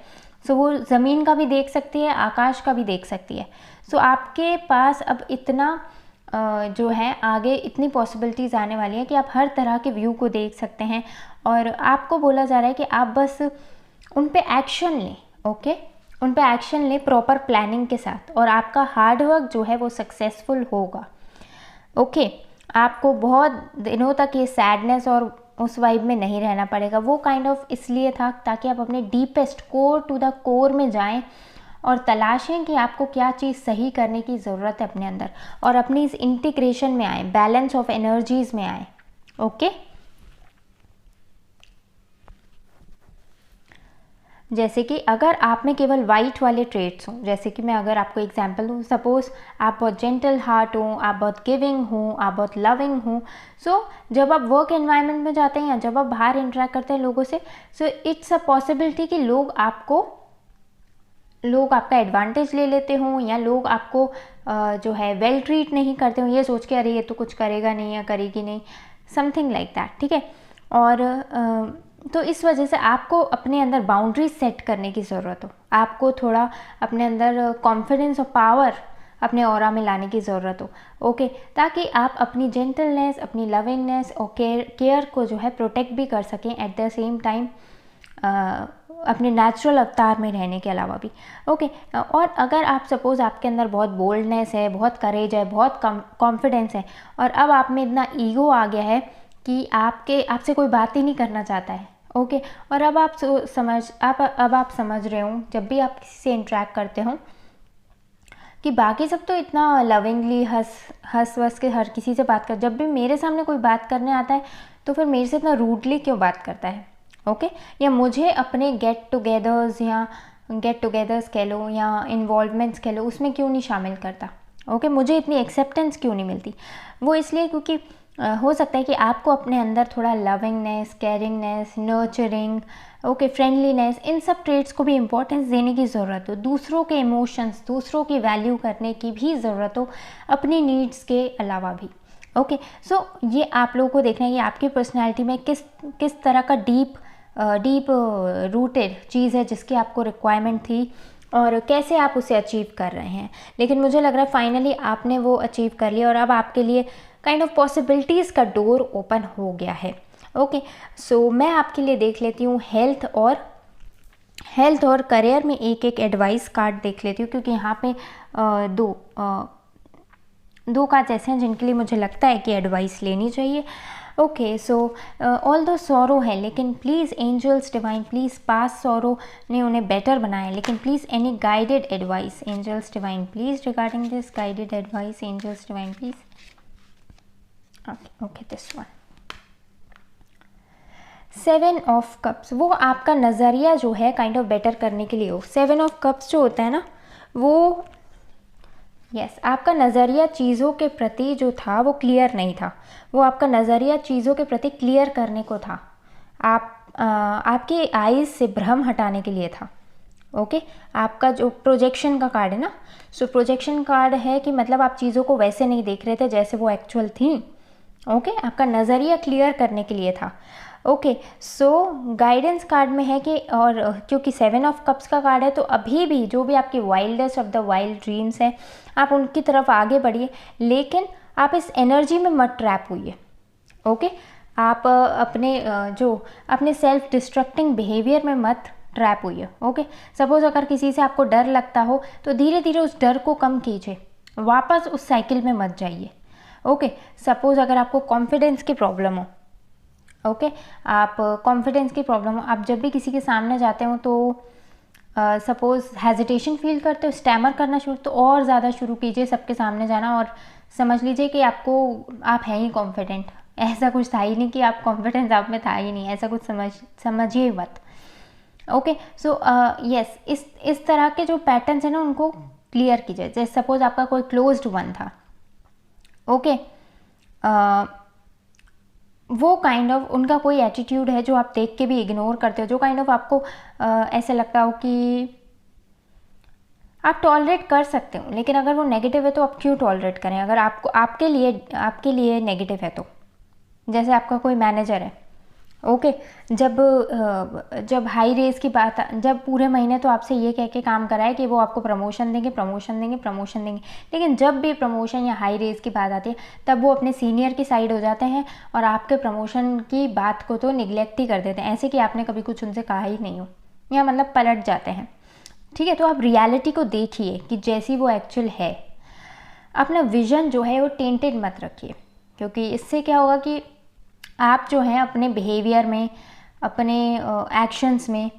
सो वो ज़मीन का भी देख सकती है, आकाश का भी देख सकती है। सो आपके पास अब इतना जो है आगे इतनी पॉसिबिलिटीज़ आने वाली हैं कि आप हर तरह के व्यू को देख सकते हैं, और आपको बोला जा रहा है कि आप बस उन पे एक्शन लें, ओके, उन पे एक्शन लें प्रॉपर प्लानिंग के साथ, और आपका हार्डवर्क जो है वो सक्सेसफुल होगा, ओके। आपको बहुत दिनों तक ये सैडनेस और उस वाइब में नहीं रहना पड़ेगा। वो काइंड ऑफ इसलिए था ताकि आप अपने deepest core to the core में जाएं और तलाशें कि आपको क्या चीज़ सही करने की ज़रूरत है अपने अंदर, और अपनी इस इंटीग्रेशन में आए, बैलेंस ऑफ एनर्जीज़ में आए, ओके। जैसे कि अगर आप में केवल वाइट वाले ट्रेड्स हों, जैसे कि मैं अगर आपको एग्जांपल दूँ, सपोज़ आप बहुत जेंटल हार्ट हों, आप बहुत गिविंग हों, आप बहुत लविंग हों, सो जब आप वर्क एनवायरनमेंट में जाते हैं या जब आप बाहर इंटरेक्ट करते हैं लोगों से, सो इट्स अ पॉसिबिलिटी कि लोग आपको लोग आपका एडवांटेज ले लेते हों, या लोग आपको जो है वेल ट्रीट नहीं करते हों, ये सोच के अरे ये तो कुछ करेगा नहीं या करेगी नहीं, समथिंग लाइक दैट, ठीक है। और तो इस वजह से आपको अपने अंदर बाउंड्रीज सेट करने की ज़रूरत हो, आपको थोड़ा अपने अंदर कॉन्फिडेंस और पावर अपने ऑरा में लाने की ज़रूरत हो, ओके, ताकि आप अपनी जेंटलनेस, अपनी लविंगनेस और केयर को जो है प्रोटेक्ट भी कर सकें एट द सेम टाइम, अपने नेचुरल अवतार में रहने के अलावा भी, ओके। और अगर आप सपोज़ आपके अंदर बहुत बोल्डनेस है, बहुत करेज है, बहुत कॉन्फिडेंस है, और अब आप में इतना ईगो आ गया है कि आपसे कोई बात ही नहीं करना चाहता है, ओके। और अब आप समझ रहे हो, जब भी आप किसी से इंटरेक्ट करते हो, कि बाकी सब तो इतना लविंगली हंस वस के हर किसी से बात कर, जब भी मेरे सामने कोई बात करने आता है तो फिर मेरे से इतना रूडली क्यों बात करता है, ओके। या मुझे अपने गेट टुगेदर्स कह लो या इन्वॉल्वमेंट्स कह लो, उसमें क्यों नहीं शामिल करता, ओके। मुझे इतनी एक्सेप्टेंस क्यों नहीं मिलती, वो इसलिए क्योंकि हो सकता है कि आपको अपने अंदर थोड़ा लविंगनेस, केयरिंगनेस, नर्चरिंग, ओके, फ्रेंडलीनेस, इन सब ट्रेड्स को भी इम्पोर्टेंस देने की ज़रूरत हो, दूसरों के इमोशंस, दूसरों की वैल्यू करने की भी ज़रूरत हो, अपनी नीड्स के अलावा भी, ओके। सो ये आप लोगों को देखना है कि आपकी पर्सनैलिटी में किस तरह का डीप रूटेड चीज़ है जिसकी आपको रिक्वायरमेंट थी, और कैसे आप उसे अचीव कर रहे हैं। लेकिन मुझे लग रहा है फाइनली आपने वो अचीव कर लिया, और अब आपके लिए काइंड ऑफ पॉसिबिलिटीज़ का डोर ओपन हो गया है, ओके। सो मैं आपके लिए देख लेती हूँ हेल्थ और करियर में एक एडवाइस कार्ड देख लेती हूँ, क्योंकि यहाँ पे दो कार्ड्स ऐसे हैं जिनके लिए मुझे लगता है कि एडवाइस लेनी चाहिए, okay. So although sorrow है, लेकिन please angels divine, please pass sorrow ने उन्हें बेटर बनाया, लेकिन please any guided advice angels divine please regarding this, guided advice angels divine please, okay this one. 7 of cups, वो आपका नज़रिया जो है काइंड ऑफ बेटर करने के लिए हो। 7 ऑफ कप्स जो होता है ना, वो आपका नज़रिया चीज़ों के प्रति जो था वो क्लियर नहीं था, वो आपका नज़रिया चीज़ों के प्रति क्लियर करने को था, आपके आईज से भ्रम हटाने के लिए था, ओके। आपका जो प्रोजेक्शन का कार्ड है ना, सो प्रोजेक्शन कार्ड है कि मतलब आप चीज़ों को वैसे नहीं देख रहे थे जैसे वो एक्चुअल थी, ओके। आपका नज़रिया क्लियर करने के लिए था, ओके। सो गाइडेंस कार्ड में है कि, और क्योंकि 7 ऑफ कप्स का कार्ड है, तो अभी भी जो भी आपकी wildest of the wild dreams हैं, आप उनकी तरफ आगे बढ़िए, लेकिन आप इस एनर्जी में मत ट्रैप हुइए, ओके। आप अपने सेल्फ डिस्ट्रक्टिंग बिहेवियर में मत ट्रैप हुइए, ओके। सपोज़ अगर किसी से आपको डर लगता हो तो धीरे धीरे उस डर को कम कीजिए, वापस उस साइकिल में मत जाइए, ओके। सपोज़ अगर आपको कॉन्फिडेंस की प्रॉब्लम हो, ओके, आप कॉन्फिडेंस की प्रॉब्लम हो, आप जब भी किसी के सामने जाते हो तो सपोज़ हेजिटेशन फील करते हो, स्टैमर करना शुरू, तो और ज़्यादा शुरू कीजिए सबके सामने जाना, और समझ लीजिए कि आप हैं ही कॉन्फिडेंट, ऐसा कुछ था ही नहीं कि आप कॉन्फिडेंस आप में था ही नहीं, ऐसा कुछ समझिए मत, ओके। सो यस, इस तरह के जो पैटर्न्स हैं ना, उनको क्लियर कीजिए। जैसे सपोज़ आपका कोई क्लोज्ड वन था, ओके, वो काइंड ऑफ उनका कोई एटीट्यूड है जो आप देख के भी इग्नोर करते हो, जो काइंड ऑफ आपको ऐसा लगता हो कि आप टॉलरेट कर सकते हो, लेकिन अगर वो नेगेटिव है तो आप क्यों टॉलरेट करें, अगर आपके लिए नेगेटिव है तो। जैसे आपका कोई मैनेजर है, ओके, जब हाई रेस की बात, जब पूरे महीने तो आपसे ये कह के काम कराए कि वो आपको प्रमोशन देंगे, लेकिन जब भी प्रमोशन या हाई रेस की बात आती है तब वो अपने सीनियर की साइड हो जाते हैं और आपके प्रमोशन की बात को तो निगलेक्ट ही कर देते हैं, ऐसे कि आपने कभी कुछ उनसे कहा ही नहीं हो, या मतलब पलट जाते हैं, ठीक है। तो आप रियलिटी को देखिए कि जैसी वो एक्चुअल है, अपना विजन जो है वो टेंटेड मत रखिए, क्योंकि इससे क्या होगा कि आप जो है अपने बिहेवियर में, अपने एक्शंस में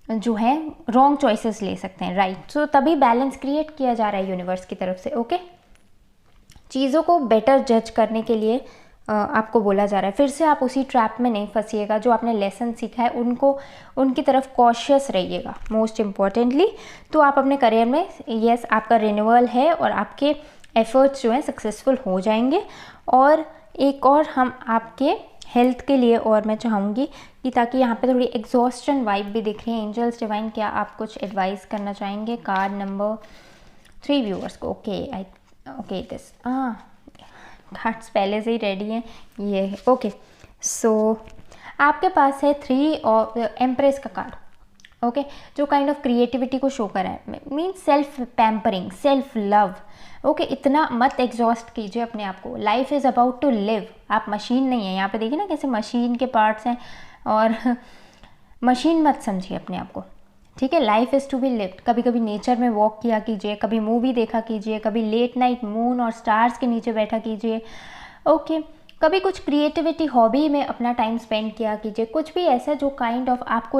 जो है रॉन्ग चॉइसेस ले सकते हैं, राइट। सो तभी बैलेंस क्रिएट किया जा रहा है यूनिवर्स की तरफ से, ओके। चीज़ों को बेटर जज करने के लिए आपको बोला जा रहा है। फिर से आप उसी ट्रैप में नहीं फंसिएगा, जो आपने लेसन सीखा है उनकी तरफ कॉशियस रहिएगा, मोस्ट इम्पॉर्टेंटली। तो आप अपने करियर में, यस, आपका रिन्यूअल है और आपके एफर्ट्स जो हैं सक्सेसफुल हो जाएंगे। और एक और हम आपके हेल्थ के लिए, और मैं चाहूँगी कि ताकि यहाँ पे थोड़ी एग्जॉस्टन वाइब भी दिख रही है। एंजल्स डिवाइन, क्या आप कुछ एडवाइस करना चाहेंगे कार्ड नंबर 3 व्यूअर्स को? ओके दिस कार्ड्स पहले से ही रेडी हैं, ये है। ओके सो आपके पास है 3 और एम्प्रेस का कार्ड। ओके जो काइंड ऑफ क्रिएटिविटी को शो कर है, means self pampering, self love. Okay इतना मत एग्जॉस्ट कीजिए अपने आप को, life is about to live. आप मशीन नहीं है, यहाँ पे देखिए ना कैसे मशीन के पार्ट्स हैं, और मशीन मत समझिए अपने आप को, ठीक है। Life is to be lived. कभी कभी नेचर में वॉक किया कीजिए, कभी मूवी देखा कीजिए, कभी लेट नाइट मून और स्टार्स के नीचे बैठा कीजिए। ओके कभी कुछ क्रिएटिविटी हॉबी में अपना टाइम स्पेंड किया कीजिए, कुछ भी ऐसा जो काइंड ऑफ आपको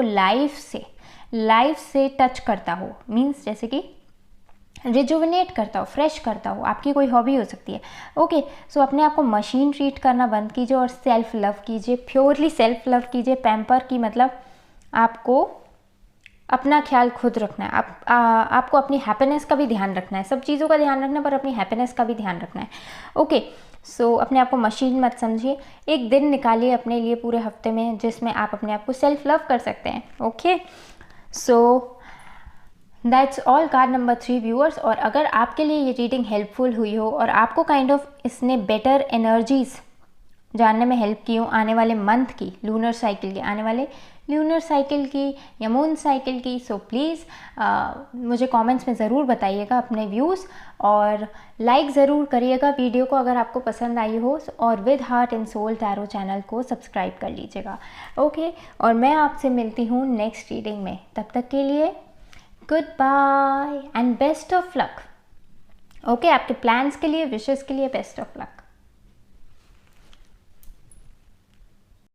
लाइफ से टच करता हो, मीन्स जैसे कि रिजुविनेट करता हो, फ्रेश करता हो, आपकी कोई हॉबी हो सकती है। ओके सो अपने आप को मशीन ट्रीट करना बंद कीजिए और सेल्फ लव कीजिए, प्योरली सेल्फ लव कीजिए। पैम्पर की मतलब आपको अपना ख्याल खुद रखना है, आपको अपनी हैप्पीनेस का भी ध्यान रखना है, सब चीज़ों का ध्यान रखना है पर अपनी हैप्पीनेस का भी ध्यान रखना है। ओके सो अपने आप को मशीन मत समझिए, एक दिन निकालिए अपने लिए पूरे हफ्ते में जिसमें आप अपने आप को सेल्फ लव कर सकते हैं। Okay so that's all card number 3 viewers. और अगर आपके लिए ये रीडिंग हेल्पफुल हुई हो और आपको काइंड ऑफ इसने बेटर एनर्जीज जानने में हेल्प की हो आने वाले मंथ की, लूनर साइकिल की, आने वाले लूनर साइकिल की या मून साइकिल की, सो प्लीज़ मुझे कमेंट्स में ज़रूर बताइएगा अपने व्यूज़, और लाइक ज़रूर करिएगा वीडियो को अगर आपको पसंद आई हो, और with heart and soul tarot channel को सब्सक्राइब कर लीजिएगा। ओके और मैं आपसे मिलती हूँ नेक्स्ट रीडिंग में, तब तक के लिए good bye and best of luck. Okay आपके प्लान्स के लिए, विशेस के लिए बेस्ट ऑफ लक।